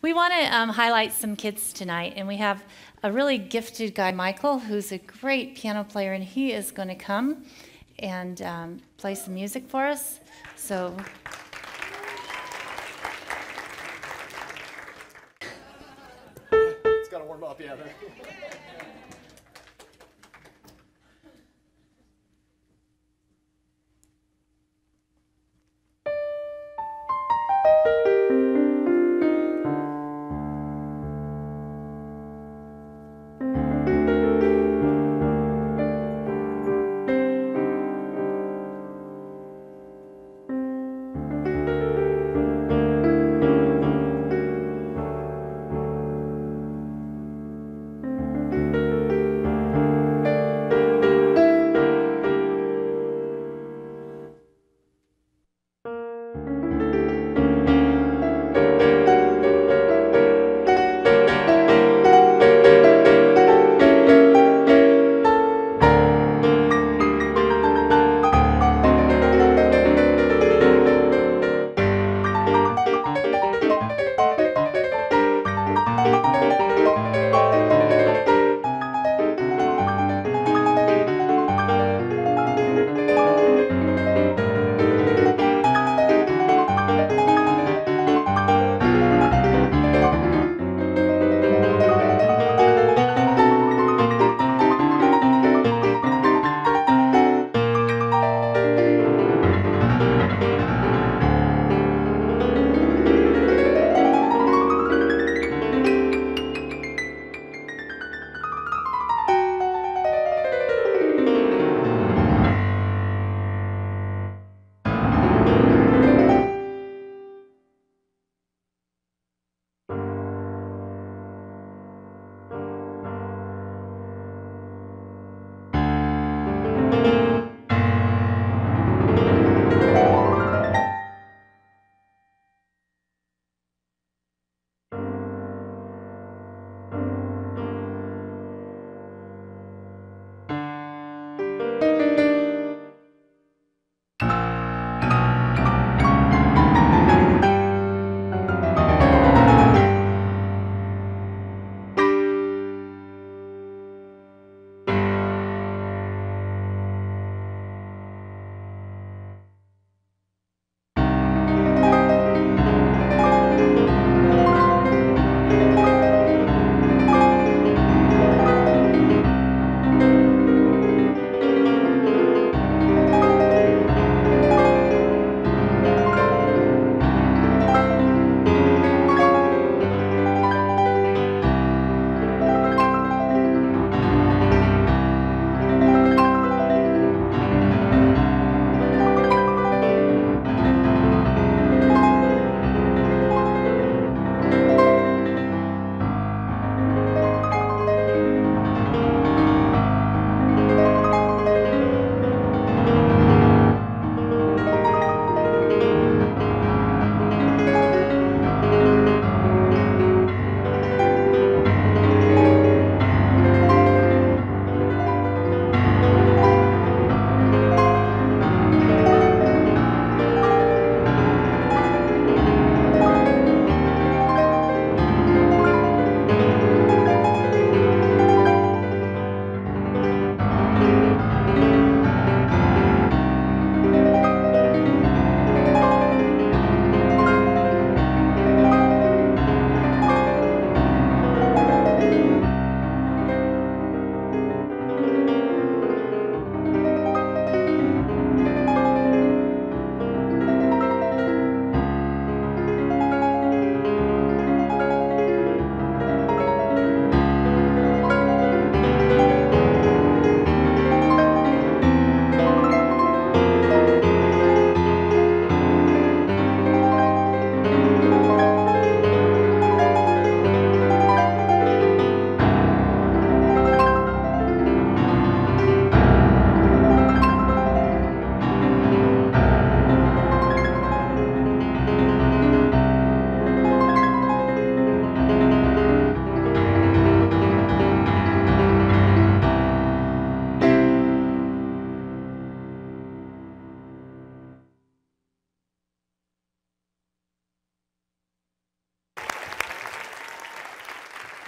We want to highlight some kids tonight, and we have a really gifted guy, Michael, who's a great piano player, and he is going to come and play some music for us. So. It's got to warm up, yeah.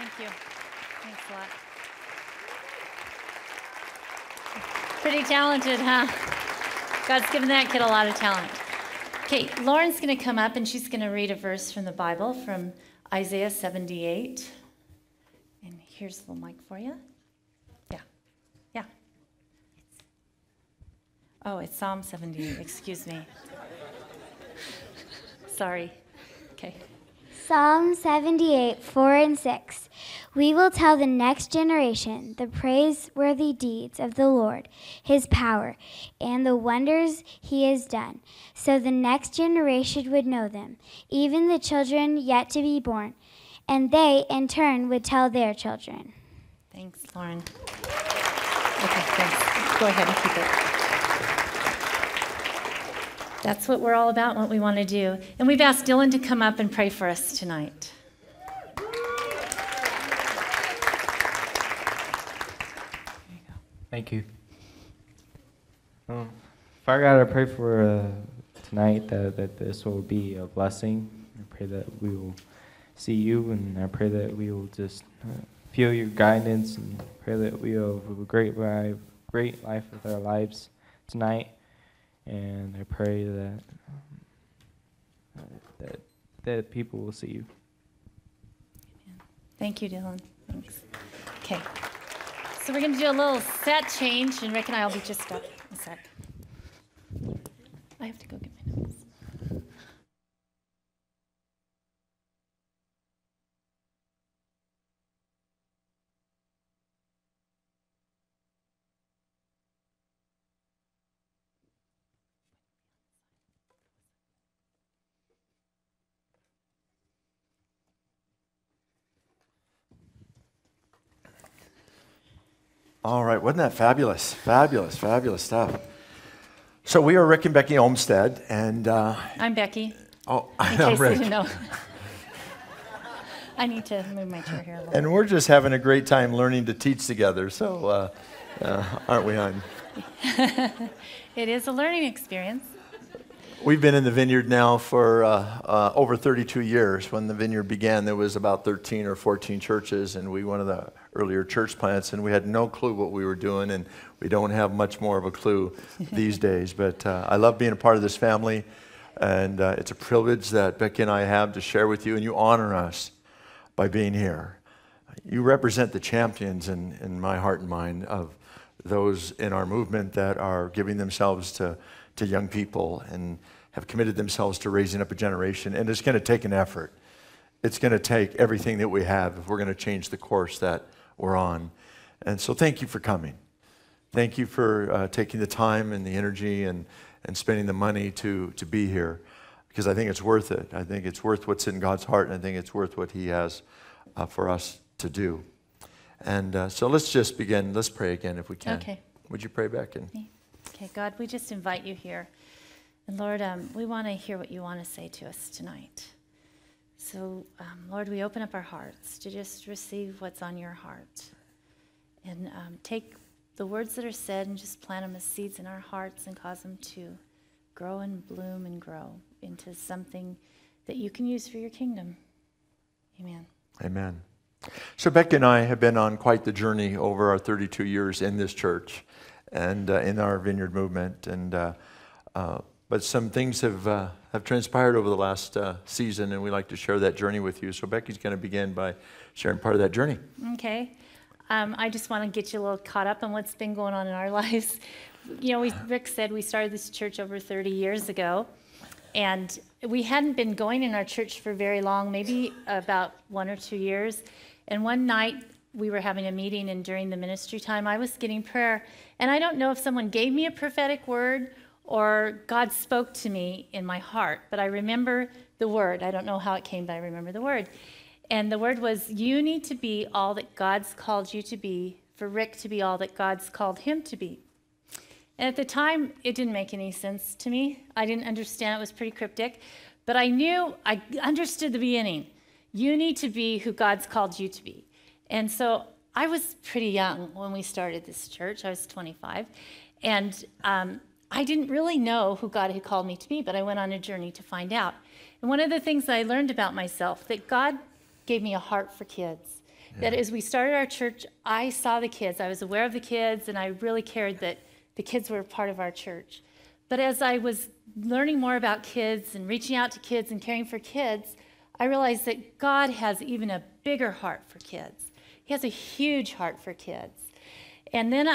Thank you. Thanks a lot. Pretty talented, huh? God's given that kid a lot of talent. Okay, Lauren's going to come up and she's going to read a verse from the Bible from Isaiah 78. And here's the little mic for you. Yeah. Oh, it's Psalm 78. Excuse me. Sorry. Okay. Psalm 78, 4 and 6. We will tell the next generation the praiseworthy deeds of the Lord, his power, and the wonders he has done, so the next generation would know them, even the children yet to be born, and they, in turn, would tell their children. Thanks, Lauren. Okay, thanks. Go ahead and keep it. That's what we're all about, what we want to do. And we've asked Dylan to come up and pray for us tonight. Thank you. Father God, I pray for tonight that this will be a blessing. I pray that we will see you, and I pray that we will just feel your guidance, and pray that we will have a great life with our lives tonight. And I pray that people will see you. Thank you, Dylan. Thanks. Okay. So we're going to do a little set change, and Rick and I will be just up a sec. I have to go get my notes. All right, wasn't that fabulous? Fabulous, fabulous stuff. So we are Rick and Becky Olmstead, and I'm Becky. Oh, in I'm case Rick. you didn't know. I need to move my chair here a little. And we're just having a great time learning to teach together. So, aren't we, hon? It is a learning experience. We've been in the vineyard now for over 32 years. When the vineyard began, there was about 13 or 14 churches, and we one of the earlier church plants, and we had no clue what we were doing, and we don't have much more of a clue these days. But I love being a part of this family, and it's a privilege that Becky and I have to share with you, and you honor us by being here. You represent the champions in my heart and mind of those in our movement that are giving themselves to young people and have committed themselves to raising up a generation. And it's going to take an effort. It's going to take everything that we have if we're going to change the course that we're on. And so thank you for coming. Thank you for taking the time and the energy and spending the money to be here, because I think it's worth it. I think it's worth what's in God's heart, and I think it's worth what he has for us to do. And so let's just begin. Let's pray again if we can. Okay. Would you pray, Becky? Okay, God, we just invite you here. And Lord, we want to hear what you want to say to us tonight. So, Lord, we open up our hearts to just receive what's on your heart. And take the words that are said and just plant them as seeds in our hearts and cause them to grow and bloom and grow into something that you can use for your kingdom. Amen. Amen. So Becky and I have been on quite the journey over our 32 years in this church and in our vineyard movement. And but some things have transpired over the last season, and we'd like to share that journey with you. So Becky's going to begin by sharing part of that journey. Okay. I just want to get you a little caught up on what's been going on in our lives. You know, Rick said we started this church over 30 years ago, and we hadn't been going in our church for very long, maybe about 1 or 2 years. And one night we were having a meeting, and during the ministry time, I was getting prayer. And I don't know if someone gave me a prophetic word or God spoke to me in my heart, but I remember the word. I don't know how it came, but I remember the word. And the word was, you need to be all that God's called you to be, for Rick to be all that God's called him to be. And at the time, it didn't make any sense to me. I didn't understand. It was pretty cryptic. But I understood the beginning. You need to be who God's called you to be. And so I was pretty young when we started this church. I was 25. And I didn't really know who God had called me to be, but I went on a journey to find out. And one of the things I learned about myself, that God gave me a heart for kids. that as we started our church, I saw the kids. I was aware of the kids, and I really cared that the kids were part of our church. But as I was learning more about kids and reaching out to kids and caring for kids, I realized that God has even a bigger heart for kids. He has a huge heart for kids. And then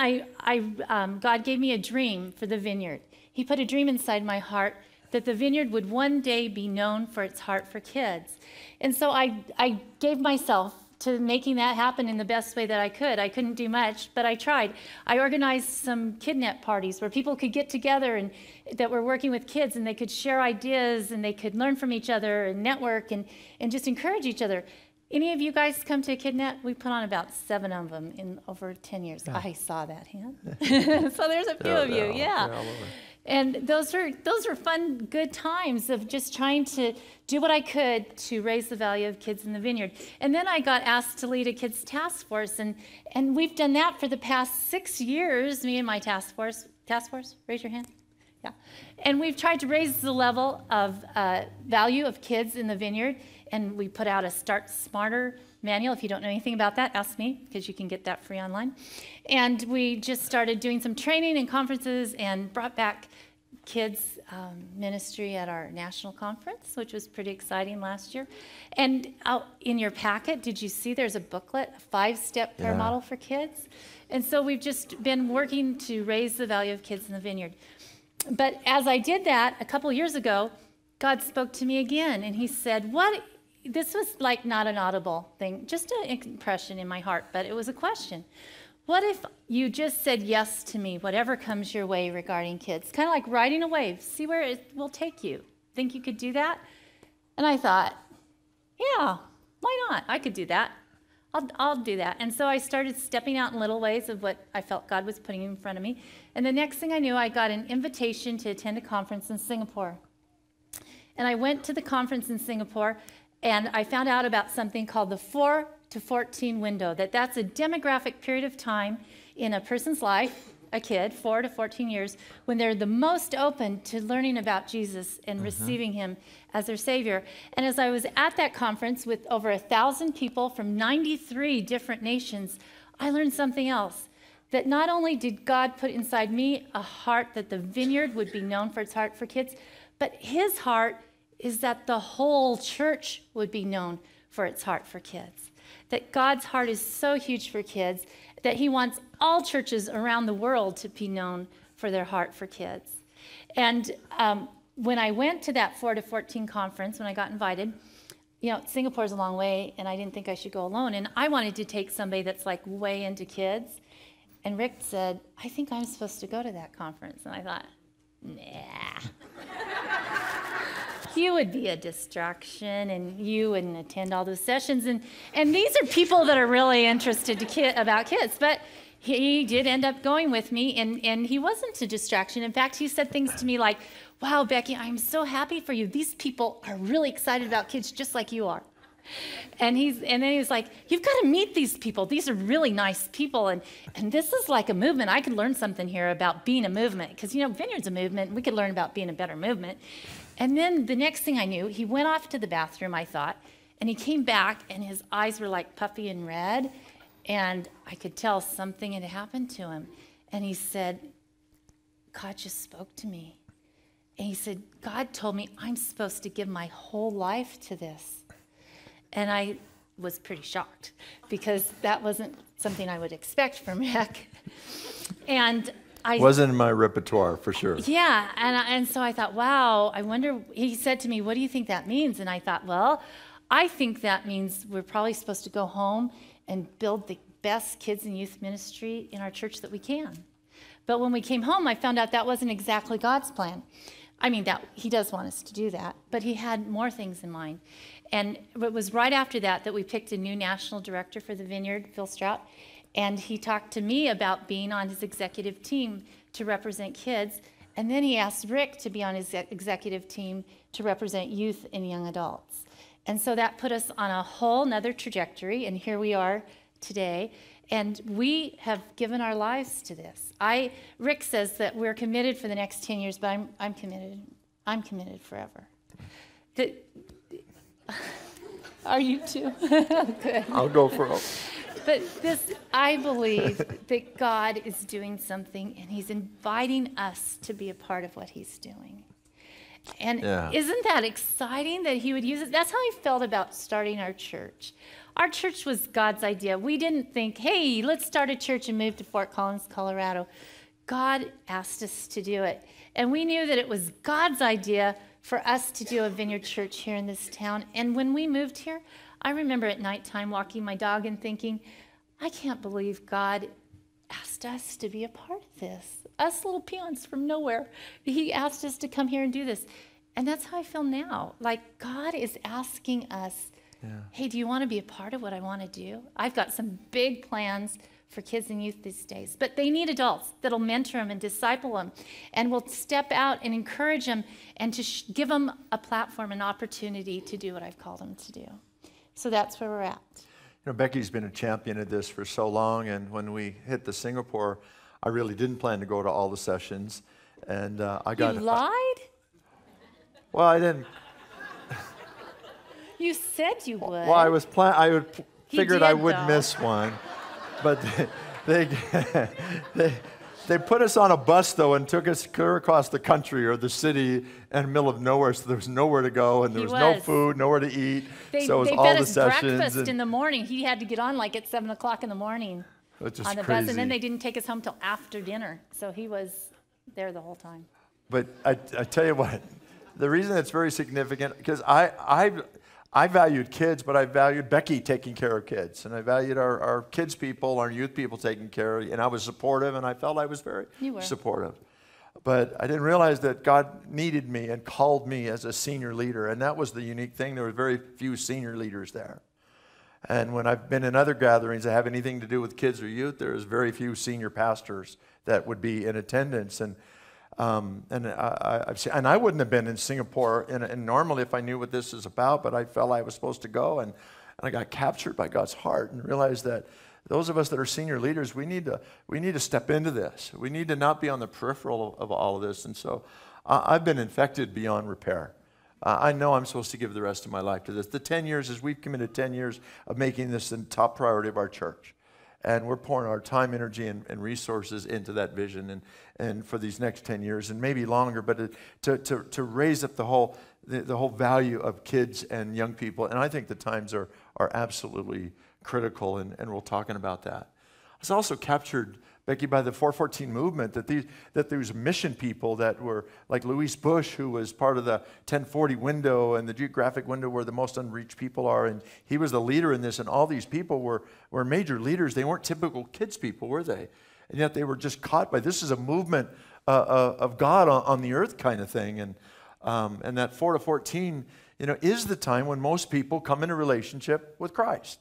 God gave me a dream for the vineyard. He put a dream inside my heart that the vineyard would one day be known for its heart for kids. And so I gave myself to making that happen in the best way that I could. I couldn't do much, but I tried. I organized some kidnap parties where people could get together and that were working with kids, and they could share ideas and they could learn from each other and network and just encourage each other. Any of you guys come to a kidnap? We put on about 7 of them in over 10 years. Yeah. I saw that hand. So there's a few of you, yeah. And those were fun, good times of just trying to do what I could to raise the value of kids in the vineyard. And then I got asked to lead a kids task force, and we've done that for the past 6 years, me and my task force. Task force, raise your hand. Yeah. And we've tried to raise the level of value of kids in the vineyard, and we put out a Start Smarter manual. If you don't know anything about that, ask me, because you can get that free online. And we just started doing some training and conferences and brought back kids ministry at our national conference, which was pretty exciting last year. And out in your packet, did you see there's a booklet, a 5-step prayer model for kids? And so we've just been working to raise the value of kids in the vineyard. But as I did that a couple years ago, God spoke to me again, and he said, this was like not an audible thing, just an impression in my heart, but it was a question. What if you just said yes to me, whatever comes your way regarding kids? Kind of like riding a wave, see where it will take you. Think you could do that? And I thought, yeah, why not? I could do that. I'll do that. And so I started stepping out in little ways of what I felt God was putting in front of me. And the next thing I knew, I got an invitation to attend a conference in Singapore. And I went to the conference in Singapore, and I found out about something called the 4 to 14 window, that's a demographic period of time in a person's life, a kid, 4 to 14 years, when they're the most open to learning about Jesus and receiving him as their Savior. And as I was at that conference with over 1,000 people from 93 different nations, I learned something else. That not only did God put inside me a heart that the vineyard would be known for its heart for kids, but his heart is that the whole church would be known for its heart for kids. That God's heart is so huge for kids that he wants all churches around the world to be known for their heart for kids. And when I went to that 4 to 14 conference, when I got invited, Singapore's a long way, and I didn't think I should go alone. And I wanted to take somebody that's like way into kids. And Rick said, I think I'm supposed to go to that conference. And I thought, nah. You would be a distraction, and you wouldn't attend all those sessions. And these are people that are really interested about kids. But he did end up going with me, and he wasn't a distraction. In fact, he said things to me like, wow, Becky, I'm so happy for you. These people are really excited about kids just like you are. And then he was like, you've got to meet these people. These are really nice people. And this is like a movement. I could learn something here about being a movement. Because, Vineyard's a movement. And we could learn about being a better movement. And then the next thing I knew, he went off to the bathroom, I thought. And he came back, and his eyes were like puffy and red. And I could tell something had happened to him. And he said, God just spoke to me. And he said, God told me I'm supposed to give my whole life to this. And I was pretty shocked, because that wasn't something I would expect from Rick. And I wasn't in my repertoire, for sure. Yeah, and so I thought, wow, I wonder, he said to me, what do you think that means? And I thought, well, I think that means we're probably supposed to go home and build the best kids and youth ministry in our church that we can. But when we came home, I found out that wasn't exactly God's plan. I mean, that he does want us to do that, but he had more things in mind. And it was right after that we picked a new national director for the Vineyard, Phil Strout, and he talked to me about being on his executive team to represent kids, and then he asked Rick to be on his executive team to represent youth and young adults. And so that put us on a whole nother trajectory, and here we are today. And we have given our lives to this. Rick says that we're committed for the next 10 years, but I'm committed. I'm committed forever. Are you too? Good. I'll go for it. But I believe that God is doing something, and he's inviting us to be a part of what he's doing. And isn't that exciting that he would use it? That's how I felt about starting our church. Our church was God's idea. We didn't think, hey, let's start a church and move to Fort Collins, Colorado. God asked us to do it. And we knew that it was God's idea for us to do a vineyard church here in this town. And when we moved here, I remember at nighttime walking my dog and thinking, I can't believe God asked us to be a part of this. Us little peons from nowhere. He asked us to come here and do this. And that's how I feel now. Like God is asking us, hey, do you want to be a part of what I want to do? I've got some big plans for kids and youth these days. But they need adults that'll mentor them and disciple them and will step out and encourage them and to give them a platform, an opportunity to do what I've called them to do. So that's where we're at. You know, Becky's been a champion of this for so long, and when we hit the Singapore, I really didn't plan to go to all the sessions, and I got. You lied? Well, I didn't. You said you would. Well, I figured I would though. miss one, but they put us on a bus though and took us clear across the country or the city in the middle of nowhere, so there was nowhere to go and there was no food, nowhere to eat. So it was they all fed the us sessions. breakfast in the morning. He had to get on like at 7 o'clock in the morning Which is on the crazy. bus, and then they didn't take us home till after dinner. So he was there the whole time. But I tell you what, the reason it's very significant, because I valued kids, but I valued Becky taking care of kids. And I valued our kids people, our youth people taking care of, and I was supportive, and I felt I was very supportive. But I didn't realize that God needed me and called me as a senior leader, and that was the unique thing. There were very few senior leaders there. And when I've been in other gatherings that have anything to do with kids or youth, there's very few senior pastors that would be in attendance. And I wouldn't have been in Singapore, and normally if I knew what this is about, but I felt I was supposed to go, and I got captured by God's heart and realized that those of us that are senior leaders, we need to step into this. We need to not be on the peripheral of all of this. And so I've been infected beyond repair. I know I'm supposed to give the rest of my life to this. The 10 years is we've committed 10 years of making this the top priority of our church. And we're pouring our time, energy, and resources into that vision and for these next 10 years and maybe longer, but to raise up the whole value of kids and young people. And I think the times are absolutely critical, and we're talking about that. I was also captured, Becky, by the 414 movement, that there was mission people that were like Louise Bush, who was part of the 1040 window and the geographic window where the most unreached people are, and he was the leader in this, and all these people were major leaders. They weren't typical kids people, were they? And yet they were just caught by, this is a movement of God on the earth kind of thing, and that 4 to 14, is the time when most people come in a relationship with Christ.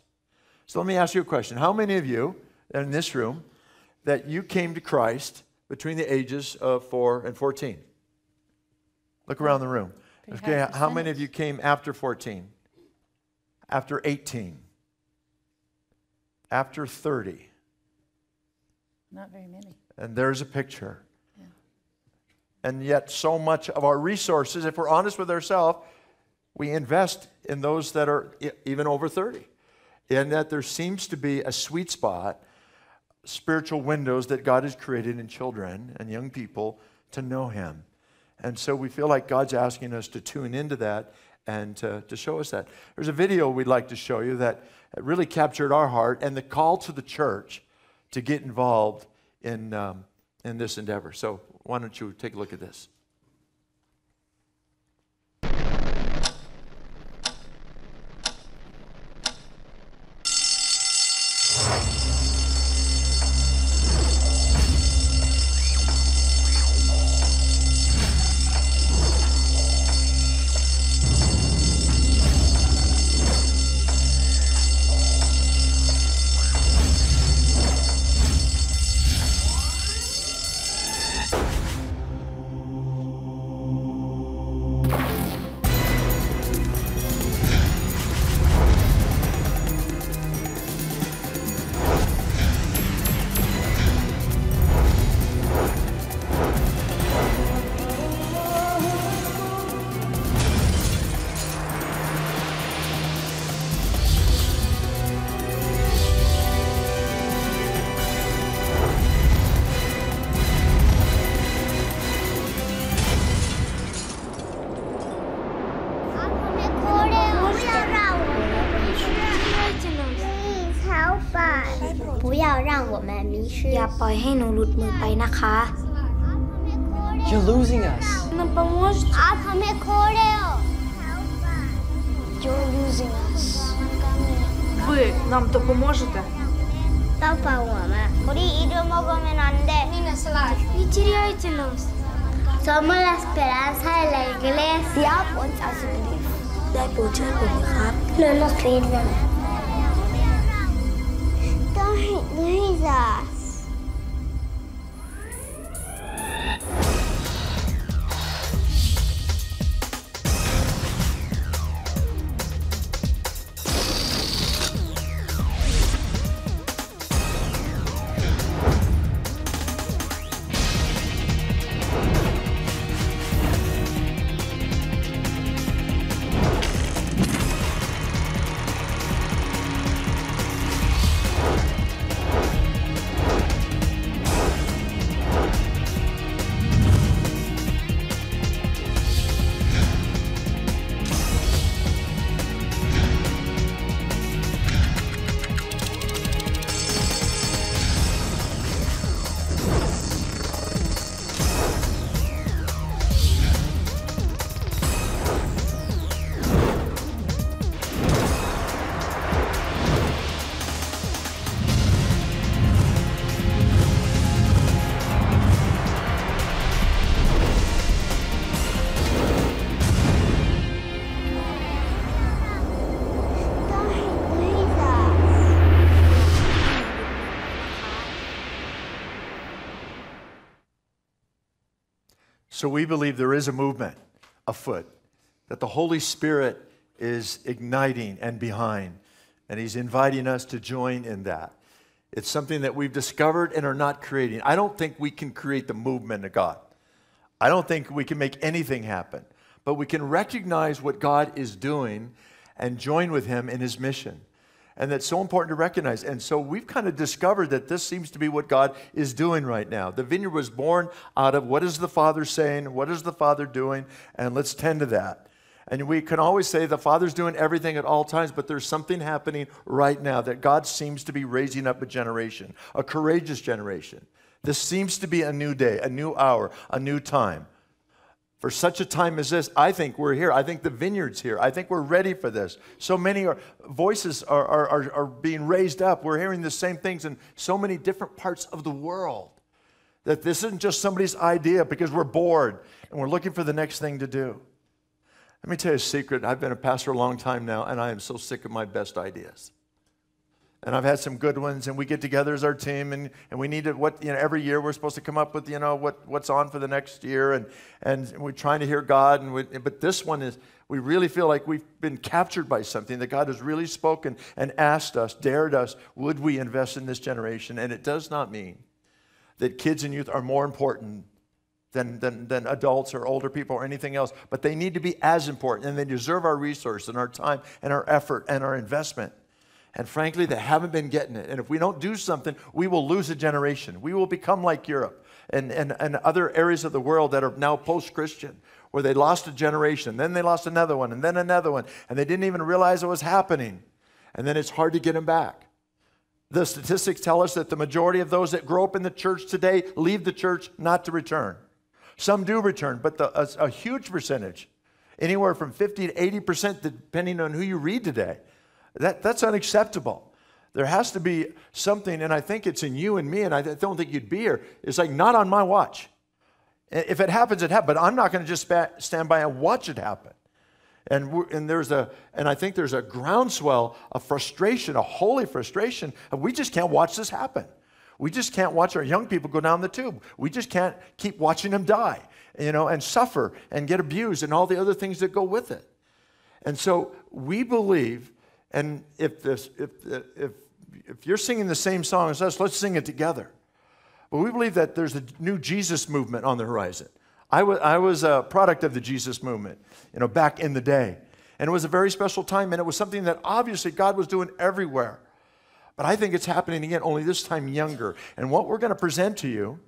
So let me ask you a question. How many of you in this room that you came to Christ between the ages of 4 and 14? Look around the room. Okay, how many of you came after 14? After 18? After 30? Not very many. And there's a picture. Yeah. And yet so much of our resources, if we're honest with ourselves, we invest in those that are even over 30. And that there seems to be a sweet spot, spiritual windows that God has created in children and young people to know Him. And so we feel like God's asking us to tune into that and to show us that. There's a video we'd like to show you that really captured our heart and the call to the church to get involved in this endeavor. So why don't you take a look at this? 让我们迷失 อย่าปล่อยให้หนูหลุดมือไปนะคะ You're losing us. Нам поможете? आप हमें खो रहे हो You're losing us. Ви нам допоможете? 帮帮我们 우리 잃어먹으면 안돼 Не теряйте нас. Somos la esperanza de la iglesia uns also believe ได้โปรดช่วยผมนะครับ no nos pierdan Don't lose us So we believe there is a movement afoot, that the Holy Spirit is igniting and behind, and He's inviting us to join in that. It's something that we've discovered and are not creating. I don't think we can create the movement of God. I don't think we can make anything happen, but we can recognize what God is doing and join with Him in His mission. And that's so important to recognize. And so we've kind of discovered that this seems to be what God is doing right now. The vineyard was born out of what is the Father saying, what is the Father doing, and let's tend to that. And we can always say the Father's doing everything at all times, but there's something happening right now that God seems to be raising up a generation, a courageous generation. This seems to be a new day, a new hour, a new time. For such a time as this, I think we're here. I think the vineyard's here. I think we're ready for this. So many voices are being raised up. We're hearing the same things in so many different parts of the world. That this isn't just somebody's idea because we're bored and we're looking for the next thing to do. Let me tell you a secret. I've been a pastor a long time now, and I am so sick of my best ideas. And I've had some good ones, and we get together as our team, and we need to, every year we're supposed to come up with, what's on for the next year, and we're trying to hear God, but this one is, we really feel like we've been captured by something, that God has really spoken and asked us, dared us, would we invest in this generation? And it does not mean that kids and youth are more important than adults or older people or anything else, but they need to be as important, and they deserve our resource and our time and our effort and our investment. And frankly, they haven't been getting it. And if we don't do something, we will lose a generation. We will become like Europe and other areas of the world that are now post-Christian, where they lost a generation, then they lost another one, and then another one, and they didn't even realize it was happening. And then it's hard to get them back. The statistics tell us that the majority of those that grow up in the church today leave the church not to return. Some do return, but a huge percentage, anywhere from 50 to 80%, depending on who you read today, that's unacceptable. There has to be something, and I think it's in you and me, and I don't think you'd be here. It's like, not on my watch. If it happens, it happens, but I'm not going to just stand by and watch it happen. And I think there's a groundswell of frustration, a holy frustration, of we just can't watch this happen. We just can't watch our young people go down the tube. We just can't keep watching them die, and suffer and get abused and all the other things that go with it. And so we believe, and if you're singing the same song as us, let's sing it together. But we believe that there's a new Jesus movement on the horizon. I was a product of the Jesus movement, back in the day. And it was a very special time, and it was something that obviously God was doing everywhere. But I think it's happening again, only this time younger. And what we're going to present to you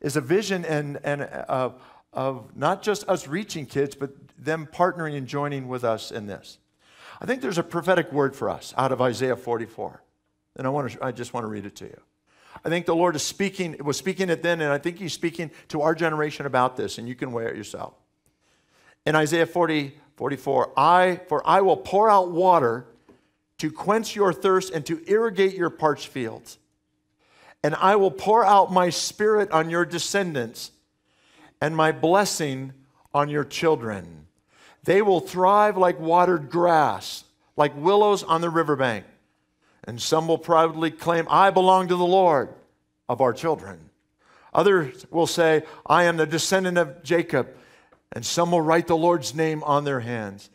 is a vision of not just us reaching kids, but them partnering and joining with us in this. I think there's a prophetic word for us out of Isaiah 44. And I just want to read it to you. I think the Lord was speaking it then, and I think he's speaking to our generation about this, and you can weigh it yourself. In Isaiah 40:44, for I will pour out water to quench your thirst and to irrigate your parched fields. And I will pour out my spirit on your descendants and my blessing on your children. They will thrive like watered grass, like willows on the riverbank. And some will proudly claim, I belong to the Lord of our children. Others will say, I am the descendant of Jacob. And some will write the Lord's name on their hands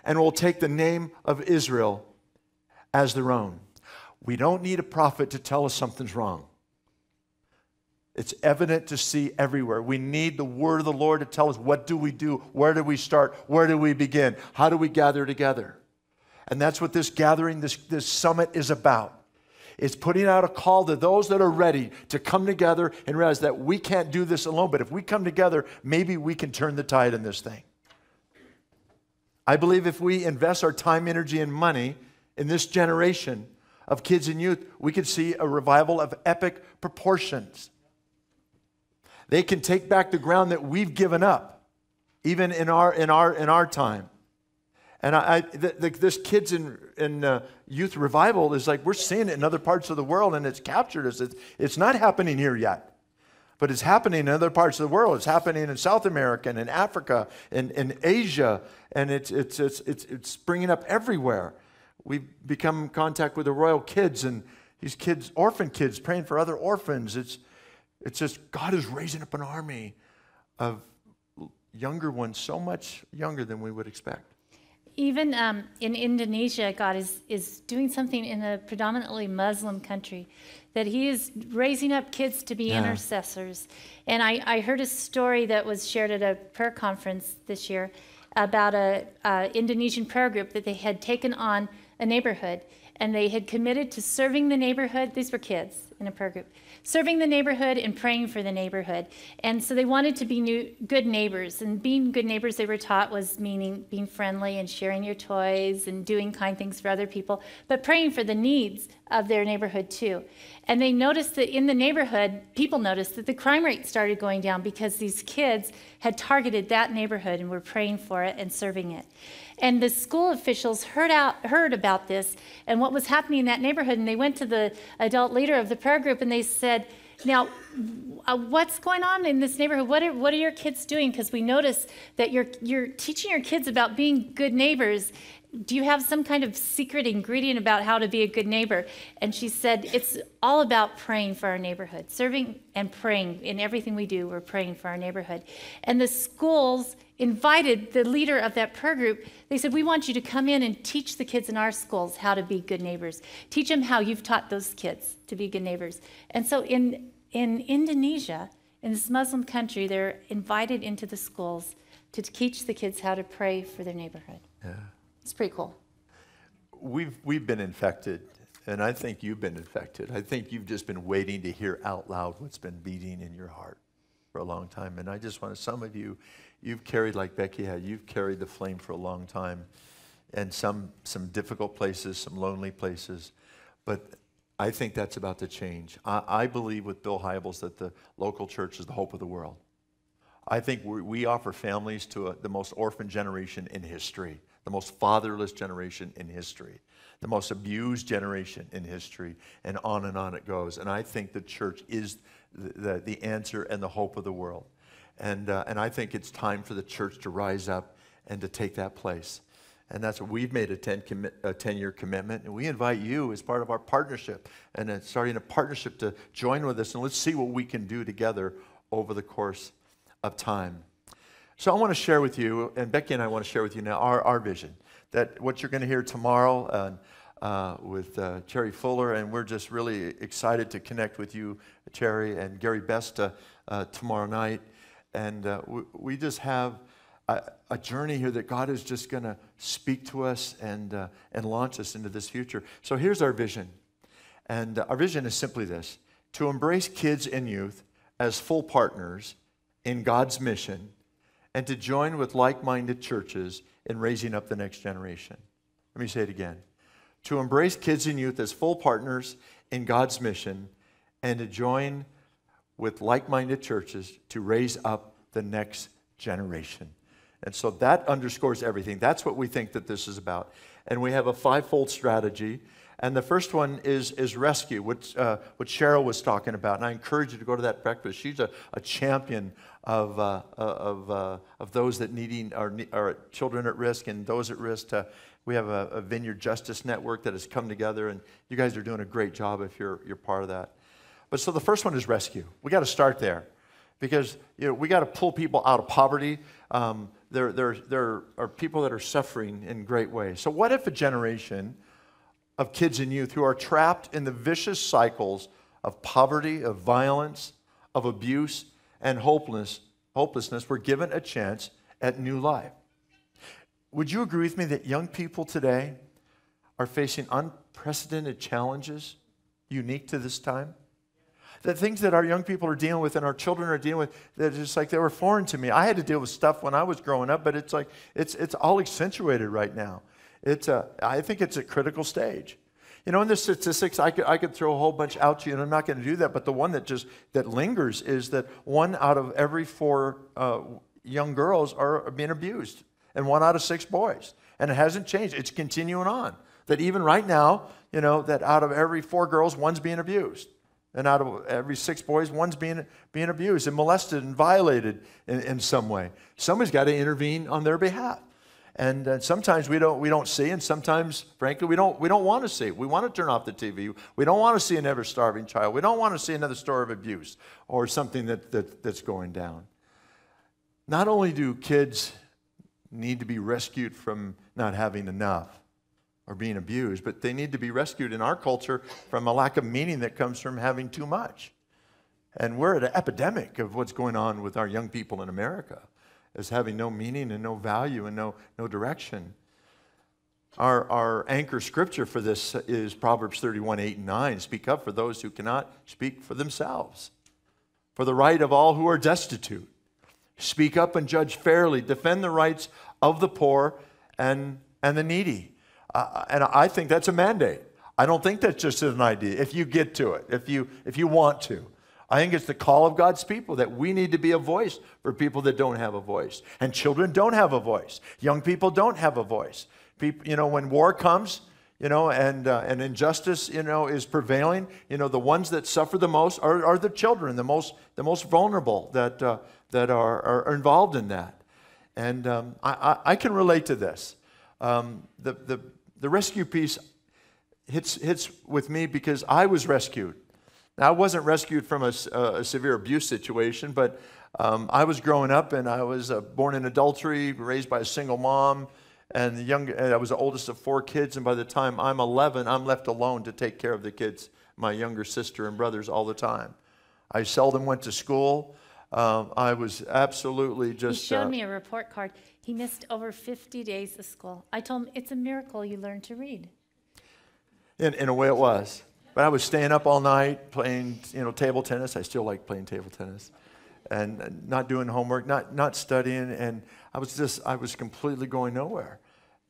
and will take the name of Israel as their own. We don't need a prophet to tell us something's wrong. It's evident to see everywhere. We need the word of the Lord to tell us, what do we do? Where do we start? Where do we begin? How do we gather together? And that's what this gathering, this summit is about. It's putting out a call to those that are ready to come together and realize that we can't do this alone, but if we come together, maybe we can turn the tide in this thing. I believe if we invest our time, energy, and money in this generation of kids and youth, we could see a revival of epic proportions. They can take back the ground that we've given up, even in our time. And this kids in youth revival is like, we're seeing it in other parts of the world, and it's captured us. It's not happening here yet, but it's happening in other parts of the world. It's happening in South America and in Africa and in Asia, and it's springing up everywhere. We've become in contact with the Royal Kids, and these kids, orphan kids, praying for other orphans. It's just God is raising up an army of younger ones, so much younger than we would expect. Even in Indonesia, God is doing something in a predominantly Muslim country, that he is raising up kids to be intercessors. And I heard a story that was shared at a prayer conference this year about a Indonesian prayer group that they had taken on a neighborhood, and they had committed to serving the neighborhood. These were kids in a prayer group, serving the neighborhood and praying for the neighborhood. And so they wanted to be good neighbors. And being good neighbors, they were taught, was meaning being friendly and sharing your toys and doing kind things for other people, but praying for the needs of their neighborhood too. And they noticed that in the neighborhood, people noticed that the crime rate started going down because these kids had targeted that neighborhood and were praying for it and serving it. And the school officials heard about this and what was happening in that neighborhood, and they went to the adult leader of the prayer group and they said, now, what's going on in this neighborhood? What are your kids doing? Because we notice that you're teaching your kids about being good neighbors. Do you have some kind of secret ingredient about how to be a good neighbor? And she said, it's all about praying for our neighborhood, serving and praying. In everything we do, we're praying for our neighborhood. And the schools invited the leader of that prayer group. They said, we want you to come in and teach the kids in our schools how to be good neighbors. Teach them how you've taught those kids to be good neighbors. And so in Indonesia, in this Muslim country, they're invited into the schools to teach the kids how to pray for their neighborhood. Yeah. It's pretty cool. We've been infected, and I think you've been infected. I think you've just been waiting to hear out loud what's been beating in your heart for a long time. And I just want to, some of you, you've carried, like Becky had, you've carried the flame for a long time, and some difficult places, some lonely places. But I think that's about to change. I believe with Bill Hybels that the local church is the hope of the world. I think we offer families to the most orphan generation in history, the most fatherless generation in history, the most abused generation in history, and on it goes. And I think the church is the answer and the hope of the world. And I think it's time for the church to rise up and to take that place. And that's what we've made a 10-year commitment. And we invite you as part of our partnership and starting a partnership to join with us. And let's see what we can do together over the course of time. So I want to share with you, and Becky and I want to share with you now our vision. That what you're going to hear tomorrow with Terry Fuller, and we're just really excited to connect with you, Terry, and Gary Besta tomorrow night. And we just have a journey here that God is just going to speak to us and launch us into this future. So here's our vision. And our vision is simply this: to embrace kids and youth as full partners in God's mission, and to join with like-minded churches in raising up the next generation. Let me say it again. To embrace kids and youth as full partners in God's mission, and to join with like-minded churches to raise up the next generation. And so that underscores everything. That's what we think that this is about. And we have a fivefold strategy. And the first one is rescue, what Cheryl was talking about. And I encourage you to go to that breakfast. She's a champion of those that are children at risk and those at risk. We have a Vineyard Justice Network that has come together, and you guys are doing a great job if you're part of that. But so the first one is rescue. We got to start there, because we got to pull people out of poverty. There are people that are suffering in great ways. So what if a generation of kids and youth who are trapped in the vicious cycles of poverty, of violence, of abuse, and hopelessness were given a chance at new life? Would you agree with me that young people today are facing unprecedented challenges unique to this time? The things that our young people are dealing with and our children are dealing with, that just like they were foreign to me. I had to deal with stuff when I was growing up, but it's like it's all accentuated right now. I think it's a critical stage. In the statistics, I could throw a whole bunch out to you, and I'm not going to do that. But the one that lingers is that 1 out of every 4 young girls are being abused, and 1 out of 6 boys. And it hasn't changed. It's continuing on. That even right now, that out of every 4 girls, 1's being abused. And out of every 6 boys, 1's being abused and molested and violated in some way. Somebody's got to intervene on their behalf. And sometimes we don't see, and sometimes, frankly, we don't want to see. We want to turn off the TV. We don't want to see another starving child. We don't want to see another story of abuse or something that's going down. Not only do kids need to be rescued from not having enough or being abused, but they need to be rescued in our culture from a lack of meaning that comes from having too much. And we're at an epidemic of what's going on with our young people in America, as having no meaning and no value and no direction. Our anchor scripture for this is Proverbs 31:8-9. Speak up for those who cannot speak for themselves, for the right of all who are destitute. Speak up and judge fairly. Defend the rights of the poor and the needy. And I think that's a mandate. I don't think that's just an idea. If you get to it, if you want to. I think it's the call of God's people that we need to be a voice for people that don't have a voice. And children don't have a voice. Young people don't have a voice. People, when war comes, and injustice, is prevailing, the ones that suffer the most are the children, the most vulnerable that are involved in that. And I can relate to this. The rescue piece hits with me because I was rescued. Now, I wasn't rescued from a severe abuse situation, but I was growing up, and I was born in adultery, raised by a single mom, and I was the oldest of 4 kids, and by the time I'm 11, I'm left alone to take care of the kids, my younger sister and brothers, all the time. I seldom went to school. I was absolutely just... He showed me a report card. He missed over 50 days of school. I told him, it's a miracle you learned to read. In a way it was. But I was staying up all night playing, table tennis. I still like playing table tennis. And not doing homework, not studying. And I was completely going nowhere.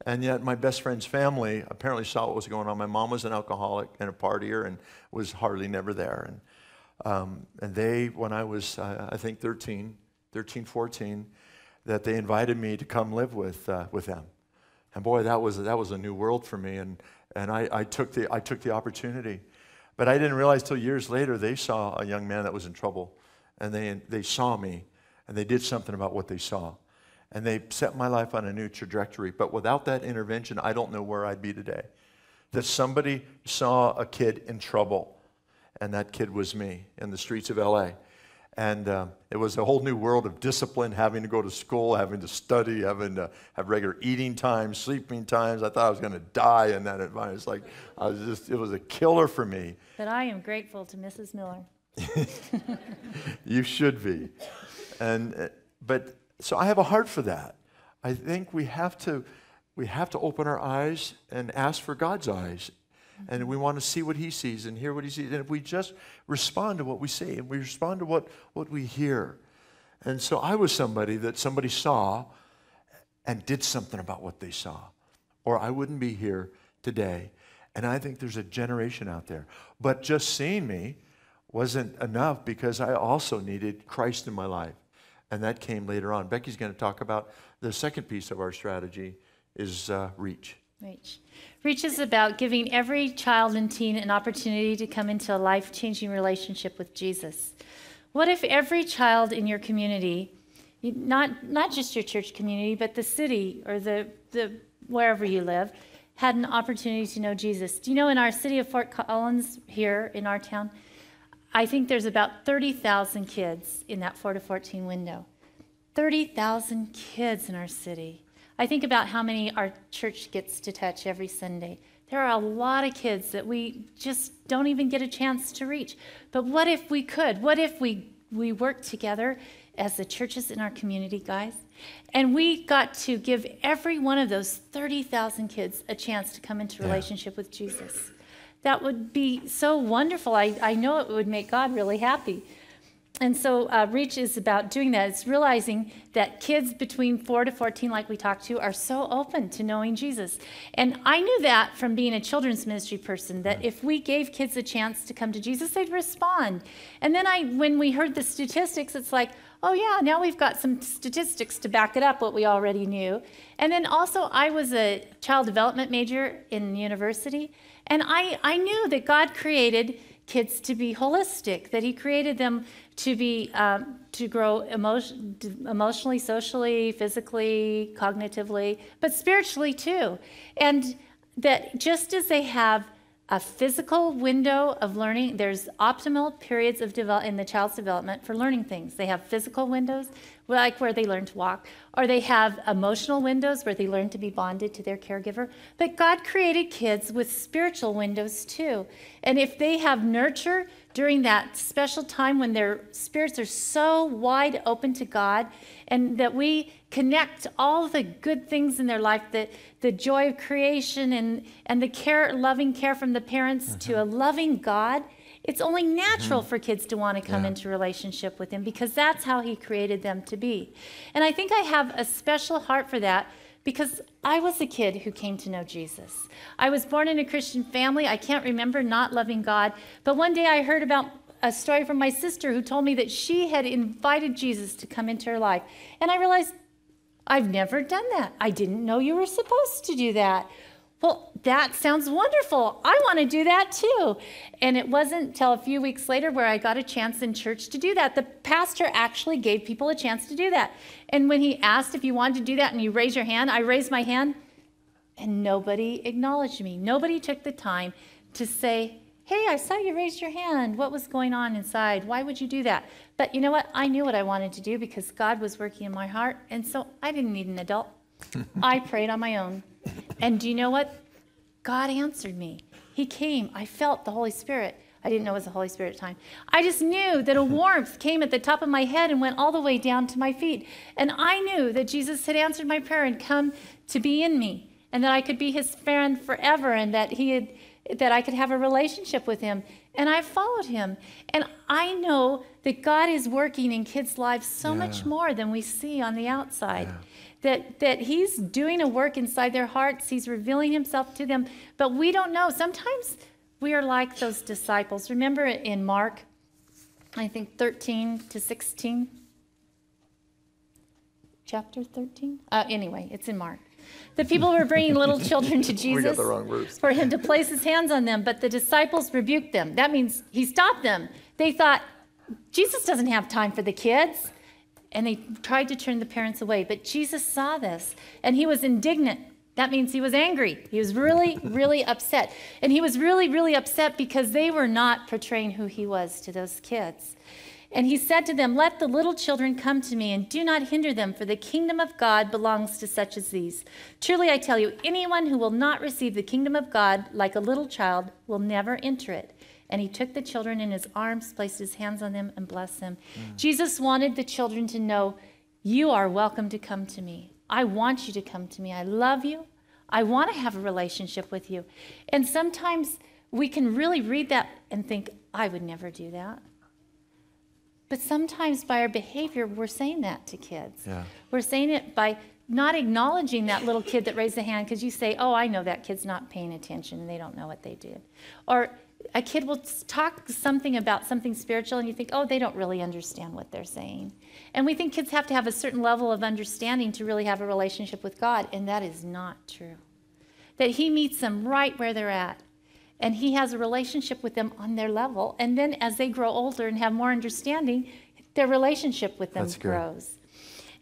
And yet my best friend's family apparently saw what was going on. My mom was an alcoholic and a partier and was hardly never there. And they, when I was, I think 13, 14, that they invited me to come live with them. And boy, that was a new world for me. And I took the opportunity. But I didn't realize till years later they saw a young man that was in trouble. And they saw me, and they did something about what they saw. And they set my life on a new trajectory. But without that intervention, I don't know where I'd be today. That somebody saw a kid in trouble, and that kid was me in the streets of LA. And it was a whole new world of discipline, having to go to school, having to study, having to have regular eating times, sleeping times. I thought I was going to die in that environment. It was a killer for me. But I am grateful to Mrs. Miller. You should be. But so I have a heart for that. I think we have to open our eyes and ask for God's eyes. And we want to see what he sees and hear what he sees. And if we just respond to what we see and we respond to what we hear. And so I was somebody that somebody saw and did something about what they saw. Or I wouldn't be here today. And I think there's a generation out there. But just seeing me wasn't enough because I also needed Christ in my life. And that came later on. Becky's going to talk about the second piece of our strategy is reach. Reach is about giving every child and teen an opportunity to come into a life-changing relationship with Jesus. What if every child in your community, not just your church community, but the city or the wherever you live, had an opportunity to know Jesus? Do you know in our city of Fort Collins here in our town, I think there's about 30,000 kids in that 4 to 14 window. 30,000 kids in our city. I think about how many our church gets to touch every Sunday. There are a lot of kids that we just don't even get a chance to reach. But what if we could? What if we worked together as the churches in our community, guys? And we got to give every one of those 30,000 kids a chance to come into relationship with Jesus. That would be so wonderful. I know it would make God really happy. And so Reach is about doing that. It's realizing that kids between 4 to 14, like we talked to, are so open to knowing Jesus. And I knew that from being a children's ministry person, that if we gave kids a chance to come to Jesus, they'd respond. And then when we heard the statistics, it's like, oh yeah, now we've got some statistics to back it up, what we already knew. And then also I was a child development major in university, and I knew that God created kids to be holistic, that he created them to be to grow emotionally, socially, physically, cognitively, but spiritually too. And that just as they have a physical window of learning, there's optimal periods of in the child's development for learning things. They have physical windows, like where they learn to walk, or they have emotional windows where they learn to be bonded to their caregiver. But God created kids with spiritual windows too. And if they have nurture during that special time when their spirits are so wide open to God, and that we connect all the good things in their life, the joy of creation and the loving care from the parents to a loving God, it's only natural for kids to want to come into relationship with him, because that's how he created them to be. And I think I have a special heart for that, because I was a kid who came to know Jesus. I was born in a Christian family. I can't remember not loving God. But one day I heard about a story from my sister who told me that she had invited Jesus to come into her life. And I realized, I've never done that. I didn't know you were supposed to do that. Well, that sounds wonderful. I want to do that too. And it wasn't until a few weeks later where I got a chance in church to do that. The pastor actually gave people a chance to do that. And when he asked if you wanted to do that and you raise your hand, I raised my hand and nobody acknowledged me. Nobody took the time to say, hey, I saw you raise your hand. What was going on inside? Why would you do that? But you know what? I knew what I wanted to do because God was working in my heart. And so I didn't need an adult. I prayed on my own. And do you know what? God answered me. He came. I felt the Holy Spirit. I didn't know it was the Holy Spirit at the time. I just knew that a warmth came at the top of my head and went all the way down to my feet. And I knew that Jesus had answered my prayer and come to be in me, and that I could be his friend forever, and that I could have a relationship with him. And I followed him. And I know that God is working in kids' lives so much more than we see on the outside. That he's doing a work inside their hearts. He's revealing himself to them. But we don't know. Sometimes we are like those disciples. Remember in Mark, I think 13 to 16? Chapter 13? Anyway, it's in Mark. The people were bringing little children to Jesus We got the wrong verse. for him to place his hands on them, but the disciples rebuked them. That means he stopped them. They thought, Jesus doesn't have time for the kids. And they tried to turn the parents away. But Jesus saw this, and he was indignant. That means he was angry. He was really, really upset. And he was really, really upset because they were not portraying who he was to those kids. And he said to them, let the little children come to me, and do not hinder them, for the kingdom of God belongs to such as these. Truly I tell you, anyone who will not receive the kingdom of God like a little child will never enter it. And he took the children in his arms, placed his hands on them, and blessed them. Jesus wanted the children to know, you are welcome to come to me. I want you to come to me. I love you. I want to have a relationship with you. And sometimes we can really read that and think, I would never do that. But sometimes by our behavior, we're saying that to kids. We're saying it by not acknowledging that little kid that raised the hand because you say, oh, I know that kid's not paying attention and they don't know what they did. Or a kid will talk something about something spiritual and you think, oh, they don't really understand what they're saying. And we think kids have to have a certain level of understanding to really have a relationship with God, and that is not true. That he meets them right where they're at, and he has a relationship with them on their level. And then as they grow older and have more understanding, their relationship with them grows.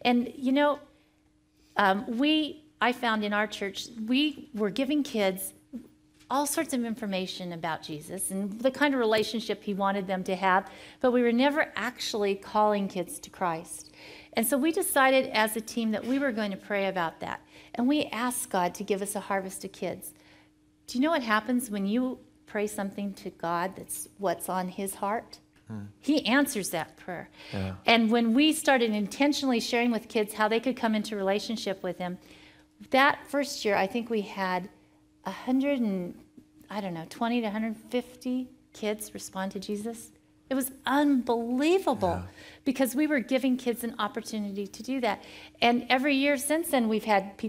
And you know, I found in our church, we were giving kids all sorts of information about Jesus and the kind of relationship he wanted them to have, but we were never actually calling kids to Christ. And so we decided as a team that we were going to pray about that. And we asked God to give us a harvest of kids. Do you know what happens when you pray something to God that's what's on his heart? He answers that prayer. Yeah. And when we started intentionally sharing with kids how they could come into relationship with him, that first year I think we had 20 to 150 kids respond to Jesus. It was unbelievable because we were giving kids an opportunity to do that. And every year since then, we've had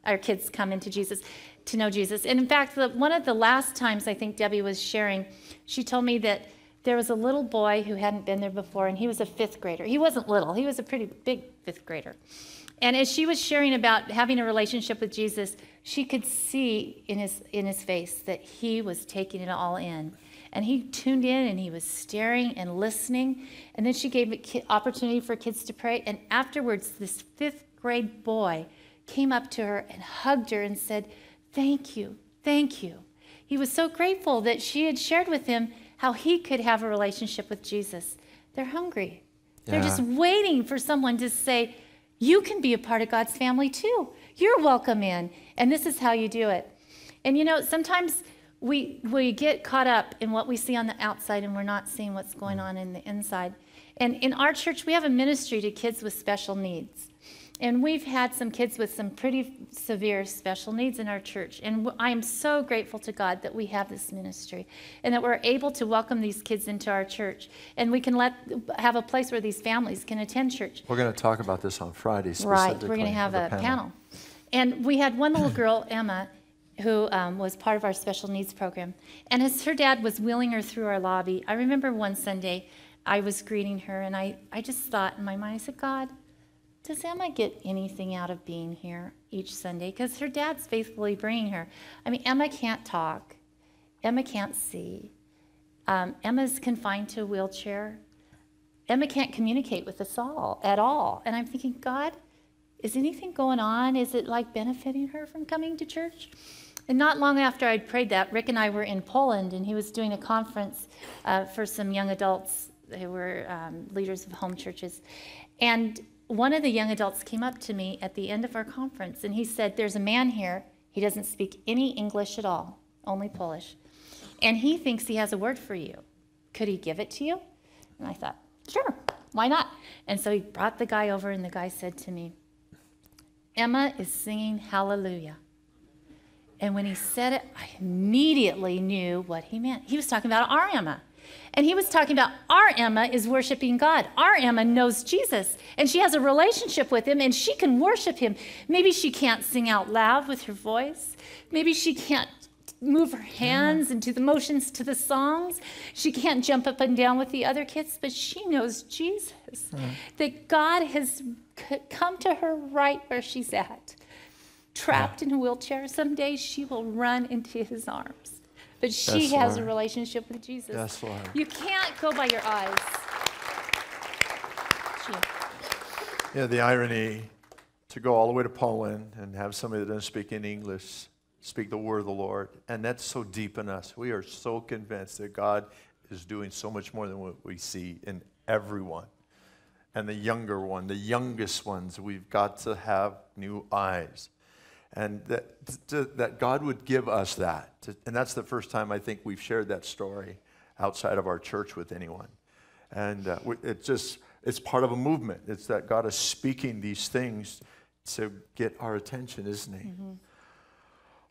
our kids come into Jesus, to know Jesus. And in fact, one of the last times I think Debbie was sharing, she told me that there was a little boy who hadn't been there before, and he was a 5th grader. He wasn't little, he was a pretty big 5th grader. And as she was sharing about having a relationship with Jesus, she could see in his face that he was taking it all in. And he tuned in and he was staring and listening. And then she gave an opportunity for kids to pray. And afterwards, this 5th grade boy came up to her and hugged her and said, "Thank you, thank you." He was so grateful that she had shared with him how he could have a relationship with Jesus. They're hungry. Yeah. They're just waiting for someone to say, you can be a part of God's family too. You're welcome in. And this is how you do it. And you know, sometimes we get caught up in what we see on the outside and we're not seeing what's going on in the inside. And in our church, we have a ministry to kids with special needs. And we've had some kids with some pretty severe special needs in our church. And I am so grateful to God that we have this ministry and that we're able to welcome these kids into our church. And we can have a place where these families can attend church. We're going to talk about this on Friday specifically. Right, we're going to have a panel. And we had one little girl, Emma, who was part of our special needs program. And as her dad was wheeling her through our lobby, I remember one Sunday I was greeting her and I just thought in my mind, I said, God, does Emma get anything out of being here each Sunday? Because her dad's faithfully bringing her. I mean, Emma can't talk. Emma can't see. Emma's confined to a wheelchair. Emma can't communicate with us all at all. And I'm thinking, God, is anything going on? Is it like benefiting her from coming to church? And not long after I'd prayed that, Rick and I were in Poland, and he was doing a conference for some young adults who were leaders of home churches. And one of the young adults came up to me at the end of our conference, and he said, there's a man here. He doesn't speak any English at all, only Polish. And he thinks he has a word for you. Could he give it to you? And I thought, sure, why not? And so he brought the guy over, and the guy said to me, Emma is singing Hallelujah. And when he said it, I immediately knew what he meant. He was talking about our Emma. And he was talking about our Emma is worshiping God. Our Emma knows Jesus, and she has a relationship with him, and she can worship him. Maybe she can't sing out loud with her voice. Maybe she can't move her hands and do the motions to the songs. She can't jump up and down with the other kids, but she knows Jesus, that God has come to her right where she's at. Trapped in a wheelchair, someday she will run into his arms. But she has a relationship with Jesus. Yes, Lord. You can't go by your eyes. Yeah, the irony to go all the way to Poland and have somebody that doesn't speak any English speak the word of the Lord. And that's so deep in us. We are so convinced that God is doing so much more than what we see in everyone. And the younger one, the youngest ones, we've got to have new eyes. And that God would give us that. And that's the first time I think we've shared that story outside of our church with anyone. And it's part of a movement. It's that God is speaking these things to get our attention, isn't he? Mm-hmm.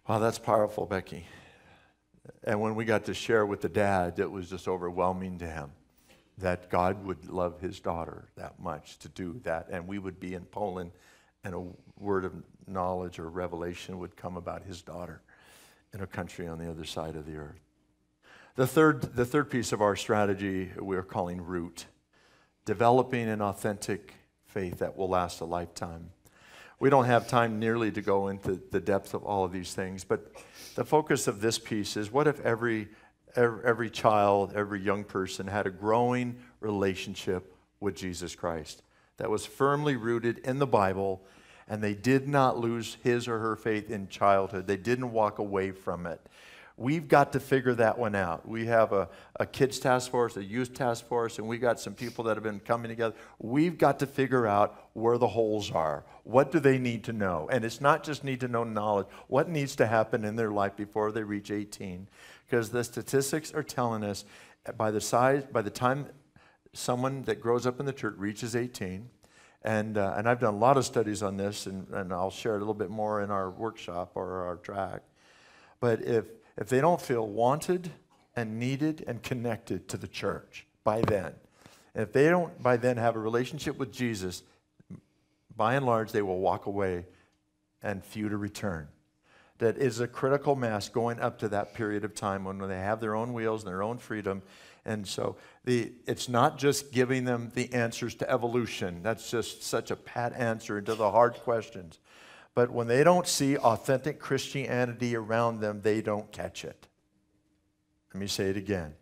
Wow, that's powerful, Becky. And when we got to share with the dad, it was just overwhelming to him that God would love his daughter that much to do that. And we would be in Poland and a word of knowledge or revelation would come about his daughter in a country on the other side of the earth. The third piece of our strategy we're calling Root, developing an authentic faith that will last a lifetime. We don't have time nearly to go into the depth of all of these things, but the focus of this piece is, what if every child, every young person had a growing relationship with Jesus Christ that was firmly rooted in the Bible, and they did not lose his or her faith in childhood. They didn't walk away from it. We've got to figure that one out. We have a kids task force, a youth task force, and we got some people that have been coming together. We've got to figure out where the holes are. What do they need to know? And it's not just need to know knowledge. What needs to happen in their life before they reach 18? Because the statistics are telling us by the time someone that grows up in the church reaches 18, and I've done a lot of studies on this, and I'll share a little bit more in our workshop or our track. But if they don't feel wanted and needed and connected to the church by then, if they don't by then have a relationship with Jesus, by and large they will walk away and few to return. That is a critical mass going up to that period of time when they have their own wheels and their own freedom. And so it's not just giving them the answers to evolution. That's just such a pat answer to the hard questions. But when they don't see authentic Christianity around them, they don't catch it. Let me say it again.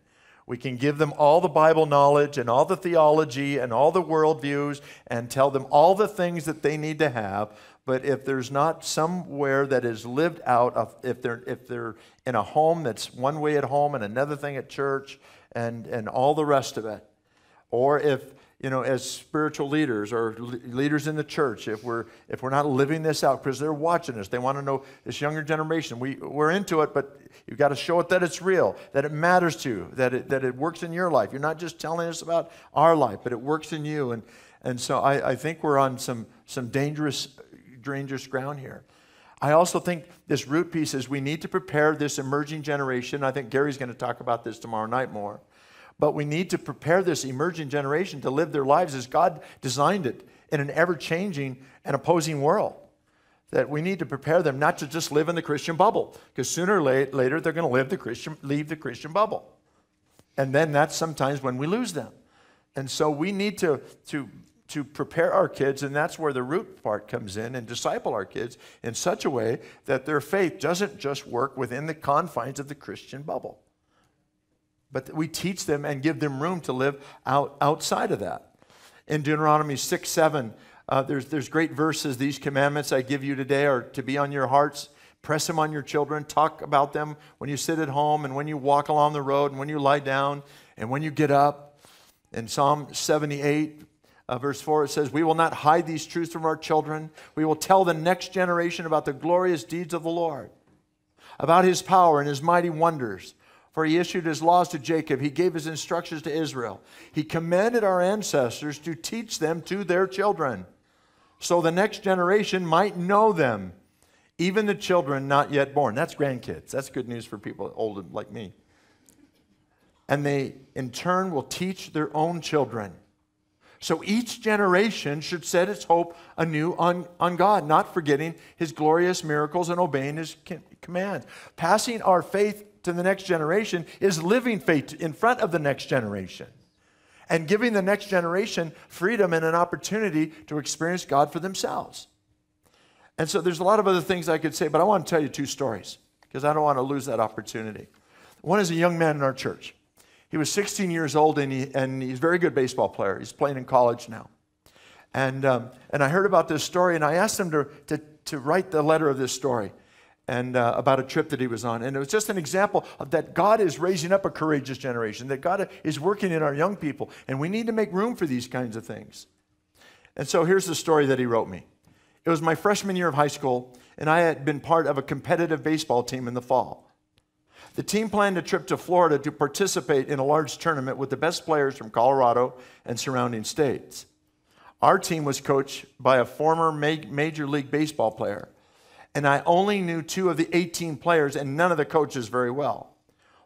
We can give them all the Bible knowledge and all the theology and all the worldviews and tell them all the things that they need to have, but if there's not somewhere that is lived out, if they're in a home that's one way at home and another thing at church and all the rest of it, or if, as spiritual leaders or leaders in the church, if we're not living this out, because they're watching us, they want to know, this younger generation, we're into it, but you've got to show it that it's real, that it matters to you, that it works in your life. You're not just telling us about our life, but it works in you. And so I think we're on some dangerous ground here. I also think this root piece is we need to prepare this emerging generation. I think Gary's going to talk about this tomorrow night more. But we need to prepare this emerging generation to live their lives as God designed it in an ever-changing and opposing world. That we need to prepare them not to just live in the Christian bubble, because sooner or later they're going to leave the Christian bubble. And then that's sometimes when we lose them. And so we need to prepare our kids, and that's where the root part comes in, and disciple our kids in such a way that their faith doesn't just work within the confines of the Christian bubble, but that we teach them and give them room to live outside of that. In Deuteronomy 6:7, there's great verses. These commandments I give you today are to be on your hearts. Press them on your children. Talk about them when you sit at home and when you walk along the road and when you lie down and when you get up. In Psalm 78, verse 4, it says, we will not hide these truths from our children. We will tell the next generation about the glorious deeds of the Lord, about his power and his mighty wonders. For he issued his laws to Jacob. He gave his instructions to Israel. He commanded our ancestors to teach them to their children, so the next generation might know them, even the children not yet born. That's grandkids. That's good news for people old like me. And they, in turn, will teach their own children. So each generation should set its hope anew on God, not forgetting his glorious miracles and obeying his commands. Passing our faith to the next generation is living faith in front of the next generation and giving the next generation freedom and an opportunity to experience God for themselves. And so there's a lot of other things I could say, but I want to tell you two stories because I don't want to lose that opportunity. One is a young man in our church. He was 16 years old, and he's a very good baseball player. He's playing in college now. And I heard about this story, and I asked him to write the letter of this story and about a trip that he was on. And it was just an example of that God is raising up a courageous generation, that God is working in our young people, and we need to make room for these kinds of things. And so here's the story that he wrote me. It was my freshman year of high school, and I had been part of a competitive baseball team in the fall. The team planned a trip to Florida to participate in a large tournament with the best players from Colorado and surrounding states. Our team was coached by a former Major League Baseball player, and I only knew 2 of the 18 players and none of the coaches very well.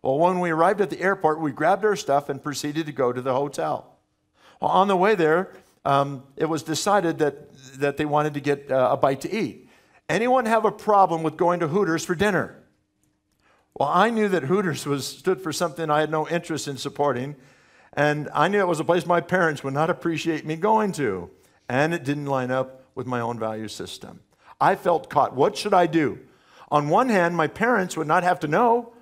Well, when we arrived at the airport, we grabbed our stuff and proceeded to go to the hotel. Well, on the way there, it was decided that they wanted to get a bite to eat. Anyone have a problem with going to Hooters for dinner? Well, I knew that Hooters stood for something I had no interest in supporting, and I knew it was a place my parents would not appreciate me going to, and it didn't line up with my own value system. I felt caught. What should I do? On one hand, my parents would not have to know,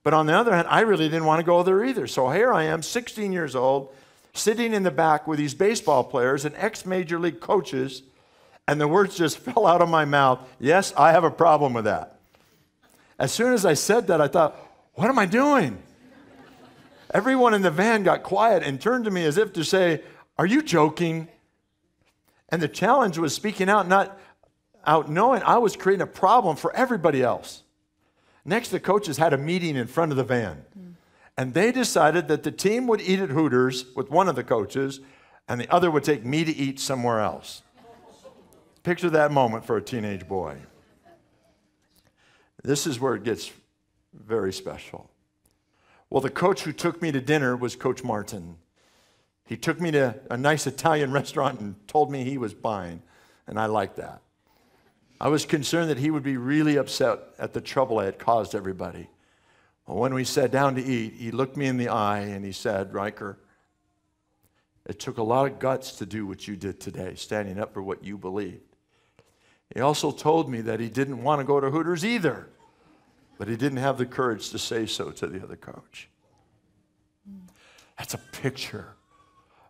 but on the other hand, I really didn't want to go there either. So here I am, 16 years old, sitting in the back with these baseball players and ex-major league coaches, and the words just fell out of my mouth. Yes, I have a problem with that. As soon as I said that, I thought, what am I doing? Everyone in the van got quiet and turned to me as if to say, are you joking? And the challenge was speaking out, not out knowing I was creating a problem for everybody else. Next, the coaches had a meeting in front of the van. And they decided that the team would eat at Hooters with one of the coaches, and the other would take me to eat somewhere else. Picture that moment for a teenage boy. This is where it gets very special. Well, the coach who took me to dinner was Coach Martin. He took me to a nice Italian restaurant and told me he was buying, and I liked that. I was concerned that he would be really upset at the trouble I had caused everybody. Well, when we sat down to eat, he looked me in the eye and he said, Riker, it took a lot of guts to do what you did today, standing up for what you believed. He also told me that he didn't want to go to Hooters either, but he didn't have the courage to say so to the other coach. That's a picture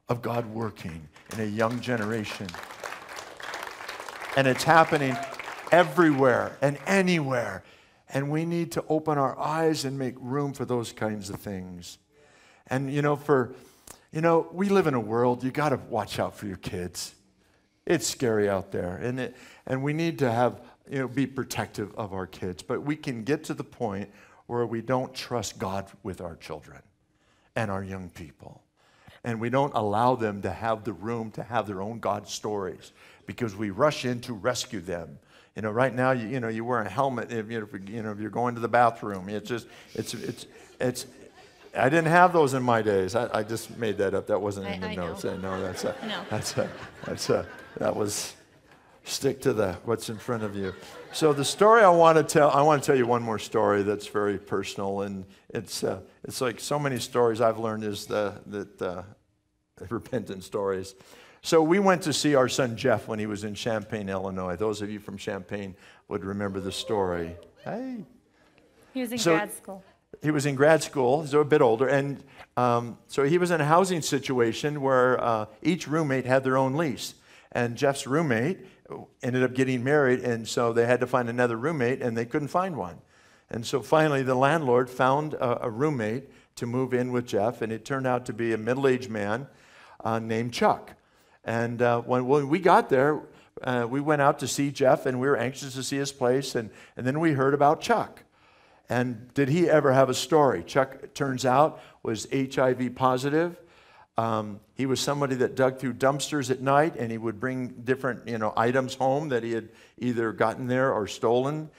of God working in a young generation. And it's happening everywhere and anywhere. And we need to open our eyes and make room for those kinds of things. And we live in a world, you got to watch out for your kids. It's scary out there, and we need to be protective of our kids. But we can get to the point where we don't trust God with our children and our young people, and we don't allow them to have the room to have their own God stories because we rush in to rescue them. Right now, you wear a helmet if you're going to the bathroom. I didn't have those in my days. I just made that up. That wasn't in the notes. That was stick to what's in front of you. So the story I want to tell you one more story that's very personal, and it's like so many stories I've learned is the repentant stories. So we went to see our son Jeff when he was in Champaign, Illinois. Those of you from Champaign would remember the story. Hey. He was in grad school. He was in grad school. He's a bit older. And so he was in a housing situation where each roommate had their own lease. And Jeff's roommate ended up getting married, and so they had to find another roommate, and they couldn't find one. And so finally, the landlord found a roommate to move in with Jeff, and it turned out to be a middle-aged man named Chuck. And when we got there, we went out to see Jeff, and we were anxious to see his place, and then we heard about Chuck. And did he ever have a story? Chuck, it turns out, was HIV positive. He was somebody that dug through dumpsters at night, and he would bring different, items home that he had either gotten there or stolen.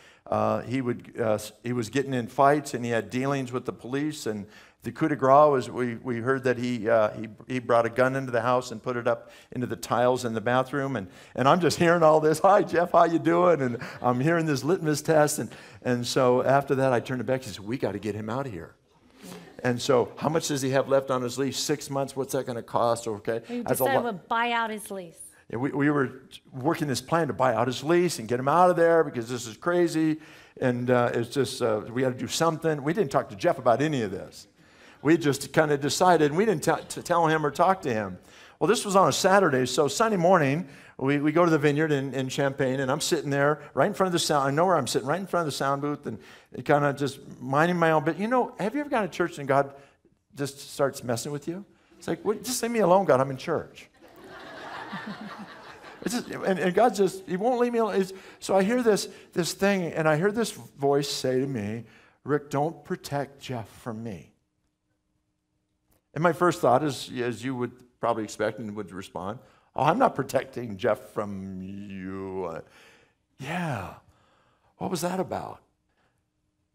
He was getting in fights, and he had dealings with the police. And the coup de grace was we heard that he brought a gun into the house and put it up into the tiles in the bathroom. And I'm just hearing all this. Hi, Jeff, how you doing? And I'm hearing this litmus test. And so after that, I turned to Becky and said, we got to get him out of here. And so how much does he have left on his lease? 6 months. What's that going to cost? Okay. We decided we'll buy out his lease. Yeah, we were working this plan to buy out his lease and get him out of there because this is crazy. And it's just, we had to do something. We didn't talk to Jeff about any of this. We just kind of decided, and we didn't tell him or talk to him. Well, this was on a Saturday, so Sunday morning, we go to the vineyard in Champaign, and I'm sitting there right in front of the sound. I know where I'm sitting, right in front of the sound booth, and kind of just minding my own. But have you ever gone to church and God just starts messing with you? It's like, just leave me alone, God. I'm in church. And God He won't leave me alone. So I hear this thing, and I hear this voice say to me, Rick, don't protect Jeff from me. And my first thought is, as you would probably expect and would respond, oh, I'm not protecting Jeff from you. Yeah. What was that about?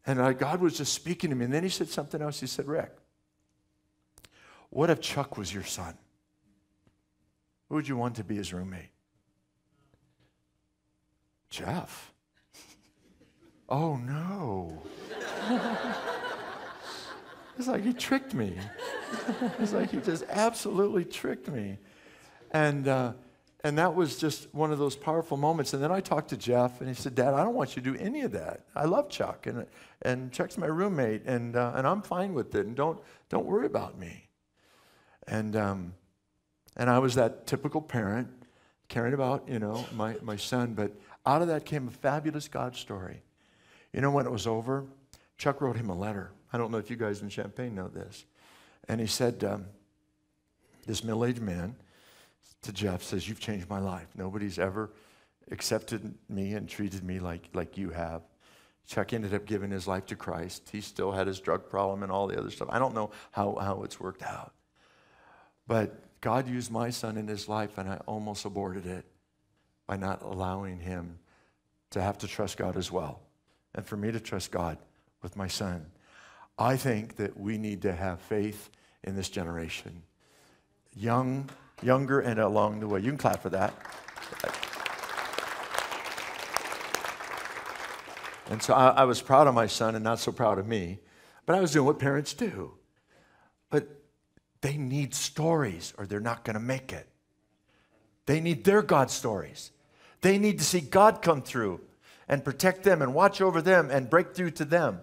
And God was just speaking to me. And then he said something else. He said, Rick, what if Chuck was your son? Who would you want to be his roommate? Jeff. Oh, no. It's like he tricked me. It's like he just absolutely tricked me. And that was just one of those powerful moments. And then I talked to Jeff, and he said, Dad, I don't want you to do any of that. I love Chuck, and Chuck's my roommate, and I'm fine with it, and don't worry about me. And I was that typical parent, caring about, my son, but out of that came a fabulous God story. When it was over, Chuck wrote him a letter. I don't know if you guys in Champaign know this. And he said, this middle-aged man to Jeff says, you've changed my life. Nobody's ever accepted me and treated me like you have. Chuck ended up giving his life to Christ. He still had his drug problem and all the other stuff. I don't know how it's worked out. But God used my son in his life, and I almost aborted it by not allowing him to have to trust God as well, and for me to trust God with my son. I think that we need to have faith in this generation. Younger and along the way. You can clap for that. And so I was proud of my son and not so proud of me. But I was doing what parents do. But they need stories or they're not going to make it. They need their God stories. They need to see God come through and protect them and watch over them and break through to them.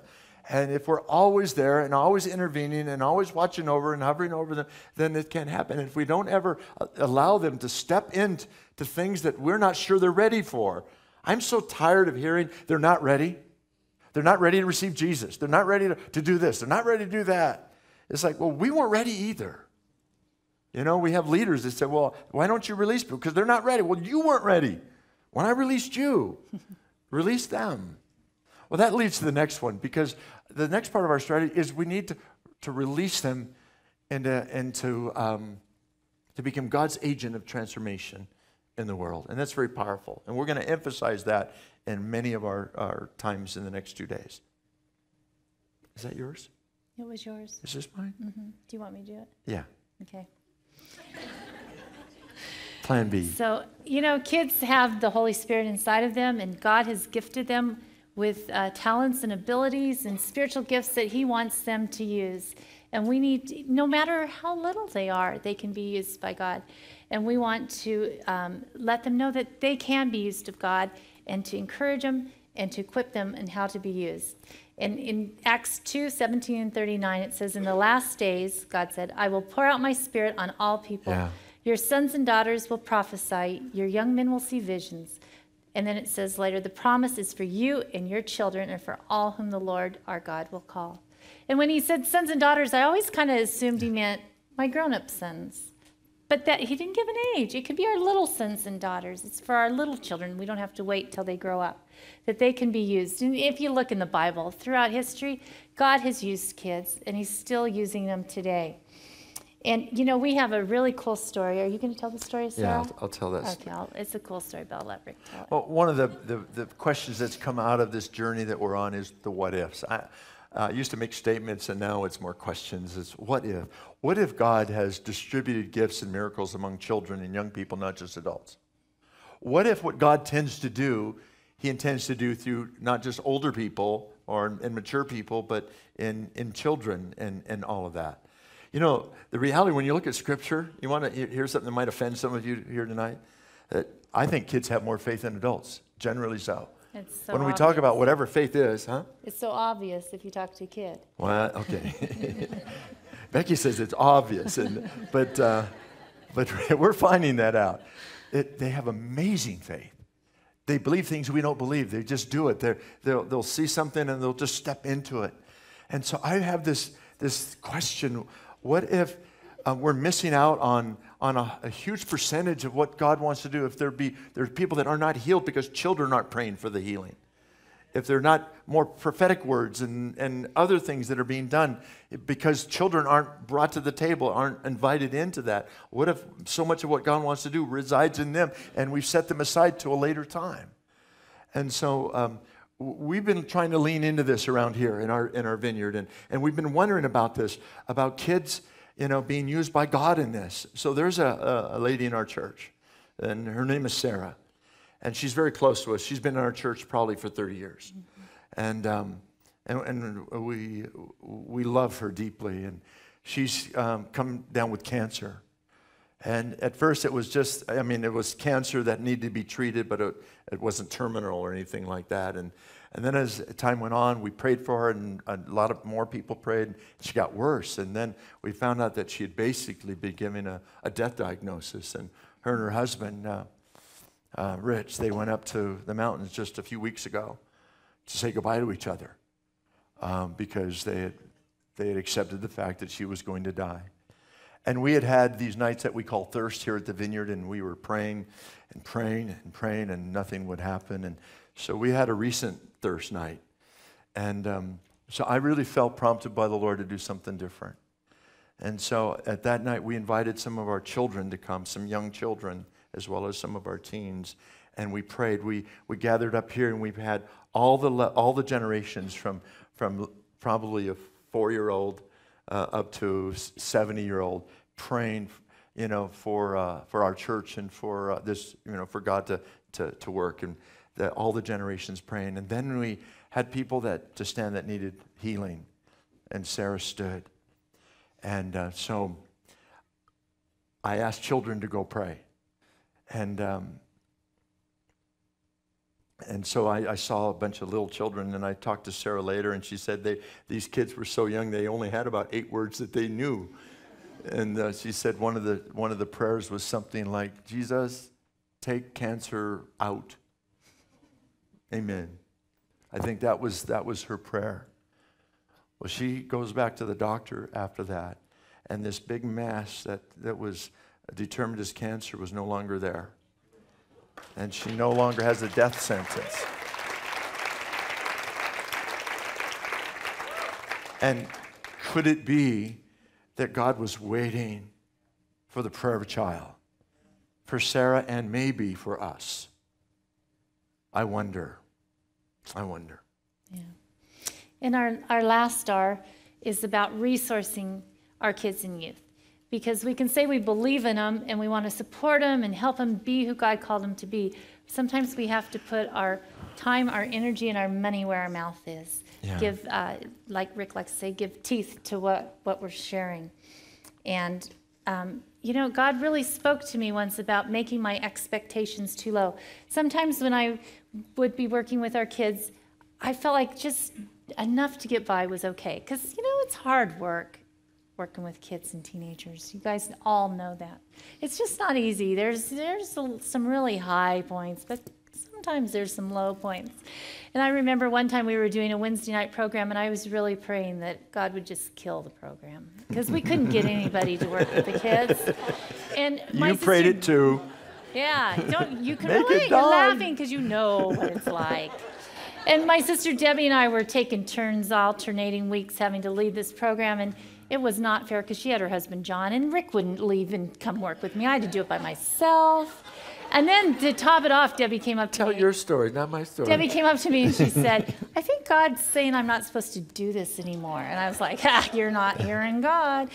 And if we're always there and always intervening and always watching over and hovering over them, then it can't happen. And if we don't ever allow them to step into things that we're not sure they're ready for, I'm so tired of hearing they're not ready. They're not ready to receive Jesus. They're not ready to do this. They're not ready to do that. It's like, well, we weren't ready either. We have leaders that say, well, why don't you release people? Because they're not ready. Well, you weren't ready. When I released you, release them. Well, that leads to the next one, because the next part of our strategy is we need to release them and to become God's agent of transformation in the world. And that's very powerful. And we're going to emphasize that in many of our times in the next 2 days. Is that yours? It was yours. Is this mine? Mm-hmm. Do you want me to do it? Yeah. Okay. Plan B. So, kids have the Holy Spirit inside of them, and God has gifted them with talents and abilities and spiritual gifts that he wants them to use. And we need, no matter how little they are, they can be used by God. And we want to let them know that they can be used of God, and to encourage them and to equip them in how to be used. And in Acts 2:17 and 39, it says, in the last days, God said, I will pour out my spirit on all people. Yeah. Your sons and daughters will prophesy. Your young men will see visions. And then it says later, the promise is for you and your children and for all whom the Lord our God will call. And when he said sons and daughters, I always kind of assumed he meant my grown-up sons. But that he didn't give an age. It could be our little sons and daughters. It's for our little children. We don't have to wait till they grow up, that they can be used. And if you look in the Bible, throughout history, God has used kids, and he's still using them today. And, we have a really cool story. Are you going to tell the story, Sarah? Yeah, I'll tell this. Okay, it's a cool story, but I'll let Rick tell it. Well, one of the questions that's come out of this journey that we're on is the what ifs. I used to make statements, and now it's more questions. It's what if? What if God has distributed gifts and miracles among children and young people, not just adults? What if what God tends to do, he intends to do through not just older people and mature people, but in children and all of that? The reality, when you look at Scripture, you want to hear something that might offend some of you here tonight? That I think kids have more faith than adults, generally so. It's so when we obvious. talk about whatever faith is, huh? It's so obvious if you talk to a kid. Well, okay. Becky says it's obvious, but we're finding that out. They have amazing faith. They believe things we don't believe. They just do it. They'll see something and they'll just step into it. And so I have this question: what if we're missing out on a huge percentage of what God wants to do? If there's people that are not healed because children aren't praying for the healing. If there are not more prophetic words and other things that are being done because children aren't brought to the table, aren't invited into that. What if so much of what God wants to do resides in them and we've set them aside to a later time? And so we've been trying to lean into this around here in our vineyard, and we've been wondering about this, about kids being used by God in this. So there's a lady in our church, and her name is Sarah. And she's very close to us. She's been in our church probably for 30 years. And we love her deeply. And she's come down with cancer. And at first it was just, it was cancer that needed to be treated, but it wasn't terminal or anything like that. And then as time went on, we prayed for her, and a lot of more people prayed. She got worse. And then we found out that she had basically been given a death diagnosis. And her husband, Rich, they went up to the mountains just a few weeks ago to say goodbye to each other because they had accepted the fact that she was going to die. And we had these nights that we call thirst here at the vineyard, and we were praying and praying and praying, and nothing would happen. And so we had a recent thirst night. And so I really felt prompted by the Lord to do something different. And so at that night, we invited some of our children to come, some young children, as well as some of our teens. And we prayed. We gathered up here, and we've had all the generations from probably a 4-year-old up to 70-year-old praying, for our church and for this, for God to work, and all the generations praying. And then we had people to stand that needed healing, and Sarah stood. And so I asked children to go pray, and so I saw a bunch of little children, and I talked to Sarah later, and she said these kids were so young, they only had about 8 words that they knew. And she said one of the prayers was something like, Jesus, take cancer out. Amen. I think that was her prayer. Well, she goes back to the doctor after that, and this big mass that was determined as cancer was no longer there. And she no longer has a death sentence. And could it be that God was waiting for the prayer of a child, for Sarah, and maybe for us? I wonder. Yeah. And our last star is about resourcing our kids and youth. Because we can say we believe in them and we want to support them and help them be who God called them to be. Sometimes we have to put our time, our energy, and our money where our mouth is. Yeah. Give, like Rick likes to say, give teeth to what we're sharing. And, God really spoke to me once about making my expectations too low. Sometimes when I would be working with our kids, I felt like just enough to get by was okay. Because, it's hard work. Working with kids and teenagers. You guys all know that. It's just not easy. There's some really high points, but sometimes there's some low points. And I remember one time we were doing a Wednesday night program, and I was really praying that God would just kill the program because we couldn't get anybody to work with the kids. And you prayed it too. Yeah, you can relate. You're laughing because you know what it's like. And my sister Debbie and I were taking turns, alternating weeks, having to lead this program, and it was not fair because she had her husband, John, and Rick wouldn't leave and come work with me. I had to do it by myself. And then to top it off, Debbie came up to me. Tell your story, not my story. Debbie came up to me and she said, I think God's saying I'm not supposed to do this anymore. And I was like, you're not hearing God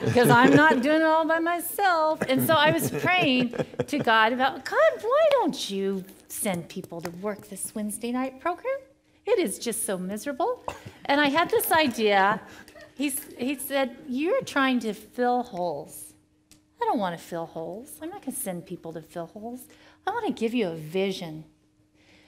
because I'm not doing it all by myself. And so I was praying to God about, God, why don't you send people to work this Wednesday night program? It is just so miserable. And I had this idea. He said, you're trying to fill holes. I don't want to fill holes. I'm not going to send people to fill holes. I want to give you a vision.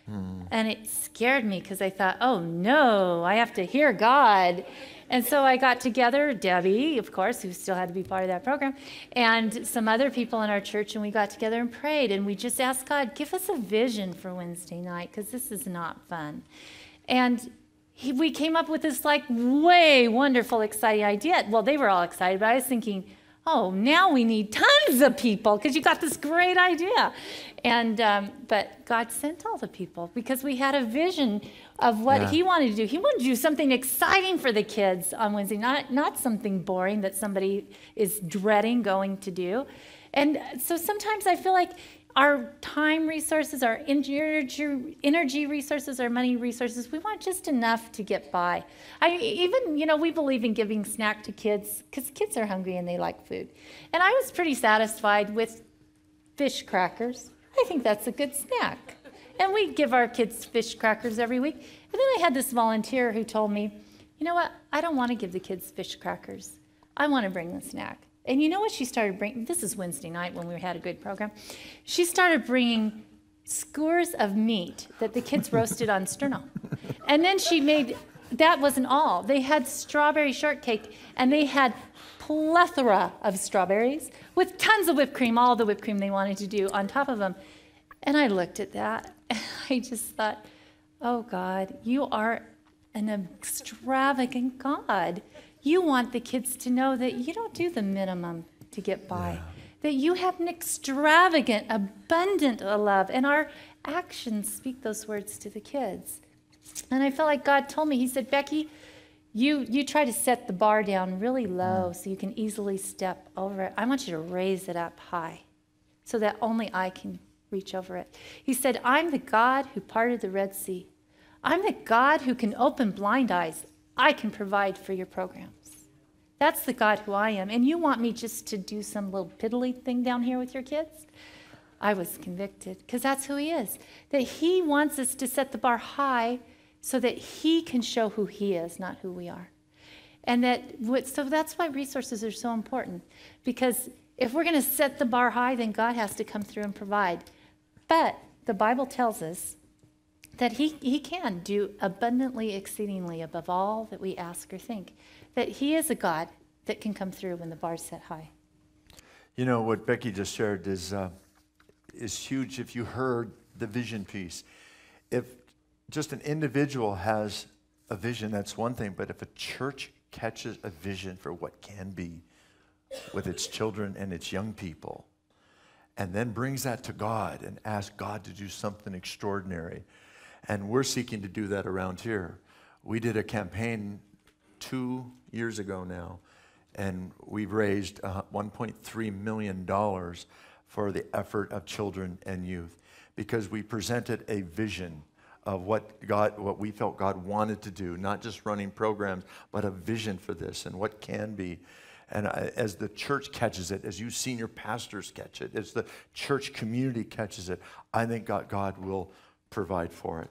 And it scared me because I thought, oh, no, I have to hear God. And so I got together, Debbie, of course, who still had to be part of that program, and some other people in our church, and we got together and prayed. And we just asked God, give us a vision for Wednesday night because this is not fun. And we came up with this way wonderful, exciting idea. Well, they were all excited, but I was thinking, oh, now we need tons of people because you got this great idea. And but God sent all the people because we had a vision of what He wanted to do. He wanted to do something exciting for the kids on Wednesday, not something boring that somebody is dreading going to do. And so sometimes I feel like our time resources, our energy resources, our money resources, we want just enough to get by. We believe in giving snack to kids because kids are hungry and they like food. And I was pretty satisfied with fish crackers. I think that's a good snack. And we give our kids fish crackers every week. And then I had this volunteer who told me, you know what, I don't want to give the kids fish crackers. I want to bring the snack. And you know what she started bringing? This is Wednesday night when we had a good program. She started bringing skewers of meat that the kids roasted on sterno. And then she made, that wasn't all. They had strawberry shortcake, and they had plethora of strawberries with tons of whipped cream, all the whipped cream they wanted to do on top of them. And I looked at that, and I just thought, oh, God, you are an extravagant God. You want the kids to know that you don't do the minimum to get by, that you have an extravagant, abundant love, and our actions speak those words to the kids. And I felt like God told me, he said, Becky, you try to set the bar down really low so you can easily step over it. I want you to raise it up high so that only I can reach over it. He said, I'm the God who parted the Red Sea. I'm the God who can open blind eyes. I can provide for your programs. That's the God who I am. And you want me just to do some little piddly thing down here with your kids? I was convicted because that's who he is. That he wants us to set the bar high so that he can show who he is, not who we are. And so that's why resources are so important. Because if we're going to set the bar high, then God has to come through and provide. But the Bible tells us that he can do abundantly, exceedingly above all that we ask or think. That he is a God that can come through when the bar's set high. You know, what Becky just shared is huge if you heard the vision piece. If just an individual has a vision, that's one thing. But if a church catches a vision for what can be with its children and its young people, and then brings that to God and asks God to do something extraordinary, and we're seeking to do that around here. We did a campaign 2 years ago now, and we've raised $1.3 million for the effort of children and youth because we presented a vision of what we felt God wanted to do, not just running programs, but a vision for this and what can be. And as the church catches it, as you senior pastors catch it, as the church community catches it, I think God will provide for it.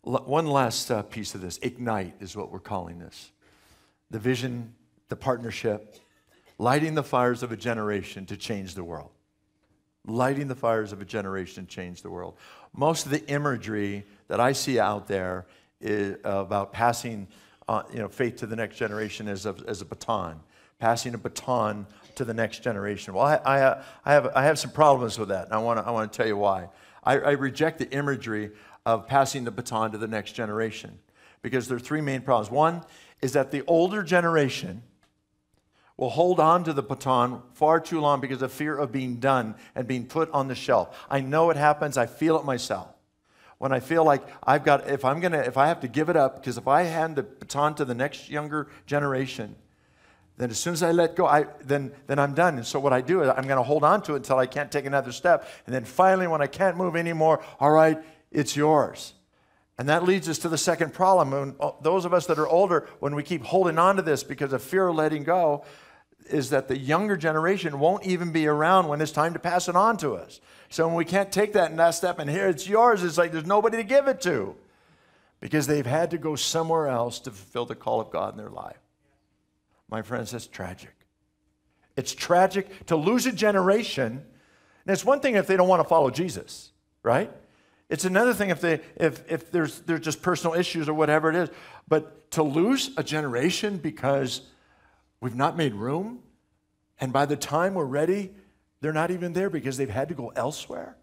One last piece of this, ignite is what we're calling this. The vision, the partnership, lighting the fires of a generation to change the world. Lighting the fires of a generation to change the world. Most of the imagery that I see out there is about passing faith to the next generation as a baton. Passing a baton to the next generation. Well, I have some problems with that, and I want to tell you why. I reject the imagery of passing the baton to the next generation because there are three main problems. One is that the older generation will hold on to the baton far too long because of fear of being done and being put on the shelf. I know it happens. I feel it myself. When I feel like if I have to give it up, because if I hand the baton to the next younger generation, then as soon as I let go, then I'm done. And so what I do is I'm going to hold on to it until I can't take another step. And then finally, when I can't move anymore, all right, it's yours. And that leads us to the second problem. When those of us that are older, when we keep holding on to this because of fear of letting go, is that the younger generation won't even be around when it's time to pass it on to us. So when we can't take that last step and here it's yours, it's like there's nobody to give it to because they've had to go somewhere else to fulfill the call of God in their life. My friends, that's tragic. It's tragic to lose a generation. And it's one thing if they don't want to follow Jesus, right? It's another thing if there's just personal issues or whatever it is. But to lose a generation because we've not made room, and by the time we're ready, they're not even there because they've had to go elsewhere.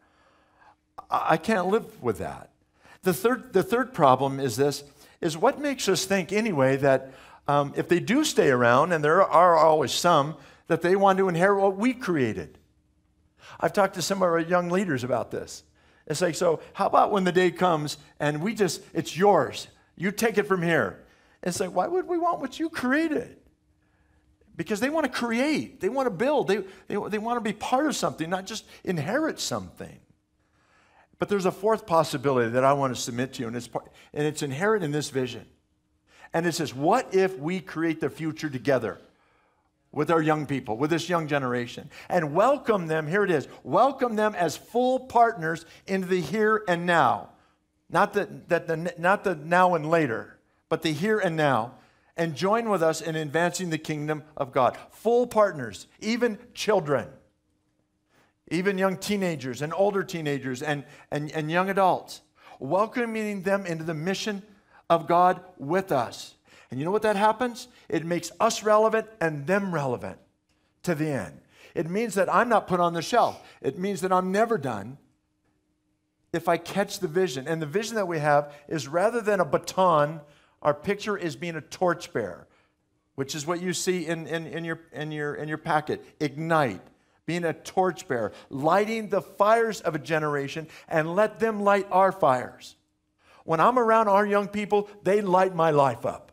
I can't live with that. The third problem is this, is what makes us think anyway that if they do stay around, and there are always some, that they want to inherit what we created. I've talked to some of our young leaders about this. It's like, so how about when the day comes and it's yours. You take it from here. It's like, why would we want what you created? Because they want to create. They want to build. They want to be part of something, not just inherit something. But there's a fourth possibility that I want to submit to you, and it's inherent in this vision. And it says, what if we create the future together with our young people, with this young generation, and welcome them, here it is, welcome them as full partners into the here and now. Not the now and later, but the here and now, and join with us in advancing the kingdom of God. Full partners, even children, even young teenagers and older teenagers and young adults, welcoming them into the mission of God with us. And you know what that happens? It makes us relevant and them relevant to the end. It means that I'm not put on the shelf. It means that I'm never done if I catch the vision. And the vision that we have is, rather than a baton, our picture is being a torchbearer, which is what you see in your packet. Ignite, being a torchbearer, lighting the fires of a generation, and let them light our fires. When I'm around our young people, they light my life up.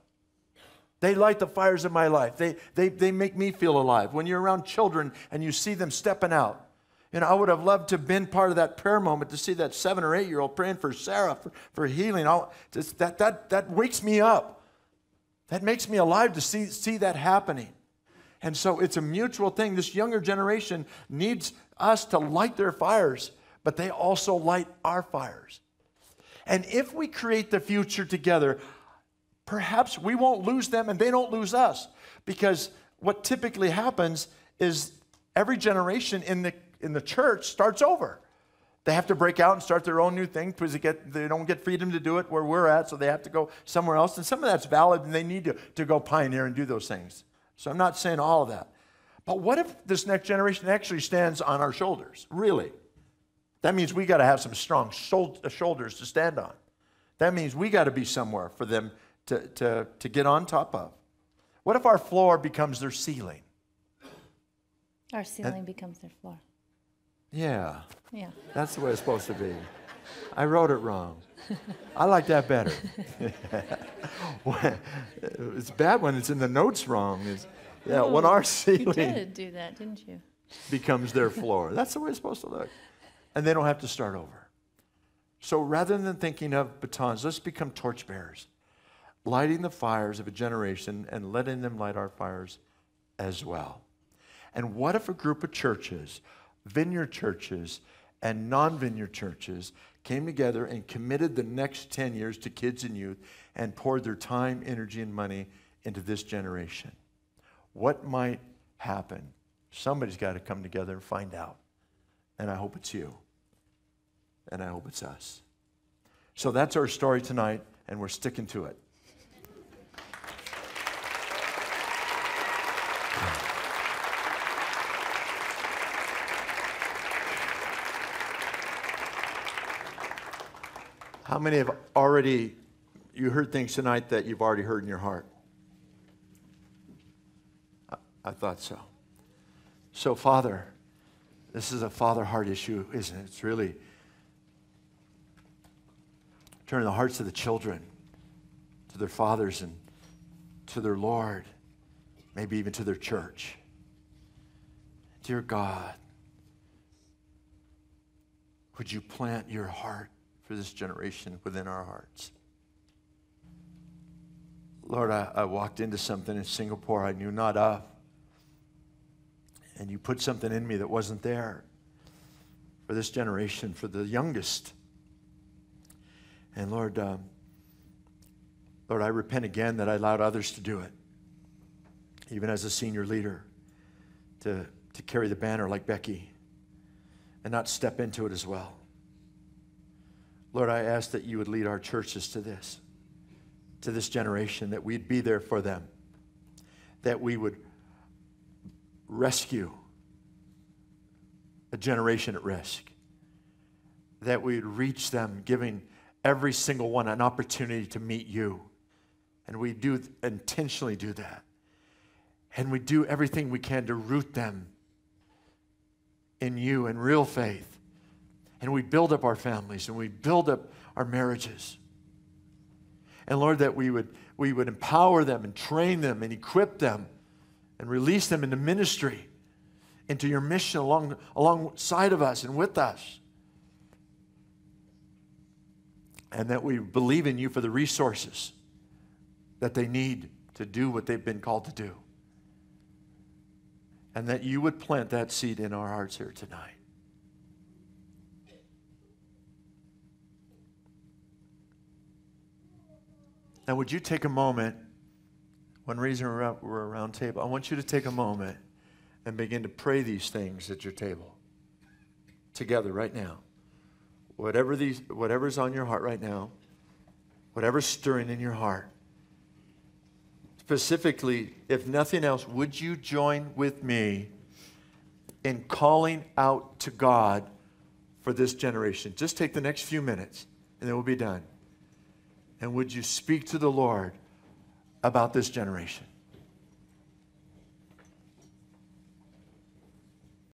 They light the fires of my life. They make me feel alive. When you're around children and you see them stepping out, I would have loved to have been part of that prayer moment, to see that 7 or 8 year old praying for Sarah for healing. That wakes me up. That makes me alive to see that happening. And so it's a mutual thing. This younger generation needs us to light their fires, but they also light our fires. And if we create the future together, perhaps we won't lose them and they don't lose us. Because what typically happens is every generation in the church starts over. They have to break out and start their own new thing because they don't get freedom to do it where we're at, so they have to go somewhere else. And some of that's valid, and they need to go pioneer and do those things. So I'm not saying all of that. But what if this next generation actually stands on our shoulders? Really? That means we got to have some strong shoulders to stand on. That means we got to be somewhere for them to get on top of. What if our floor becomes their ceiling? Our ceiling becomes their floor. Yeah. Yeah. That's the way it's supposed to be. I wrote it wrong. I like that better. It's bad when it's in the notes wrong. When our ceiling You did do that, didn't you? becomes their floor. That's the way it's supposed to look. And they don't have to start over. So rather than thinking of batons, let's become torchbearers, lighting the fires of a generation and letting them light our fires as well. And what if a group of churches, vineyard churches and non-vineyard churches, came together and committed the next 10 years to kids and youth and poured their time, energy, and money into this generation? What might happen? Somebody's got to come together and find out. And I hope it's you. And I hope it's us. So that's our story tonight, and we're sticking to it. How many have you heard things tonight that you've already heard in your heart? I thought so. So, Father, this is a father heart issue, isn't it? It's really turning the hearts of the children to their fathers and to their Lord, maybe even to their church. Dear God, would you plant your heart for this generation within our hearts? Lord, I walked into something in Singapore I knew not of. And you put something in me that wasn't there for this generation, for the youngest. And Lord, I repent again that I allowed others to do it, even as a senior leader, to carry the banner like Becky and not step into it as well. Lord, I ask that you would lead our churches to this generation, that we'd be there for them, that we would rescue a generation at risk, that we'd reach them, giving every single one an opportunity to meet you. And we do intentionally do that. And we do everything we can to root them in you in real faith. And we build up our families and we build up our marriages. And Lord, that we would empower them and train them and equip them and release them into ministry, into your mission alongside of us and with us. And that we believe in you for the resources that they need to do what they've been called to do. And that you would plant that seed in our hearts here tonight. Now, would you take a moment, one reason we're around table, I want you to take a moment and begin to pray these things at your table together right now. Whatever's on your heart right now, whatever's stirring in your heart. Specifically, if nothing else, would you join with me in calling out to God for this generation? Just take the next few minutes, and then we'll be done. And would you speak to the Lord about this generation?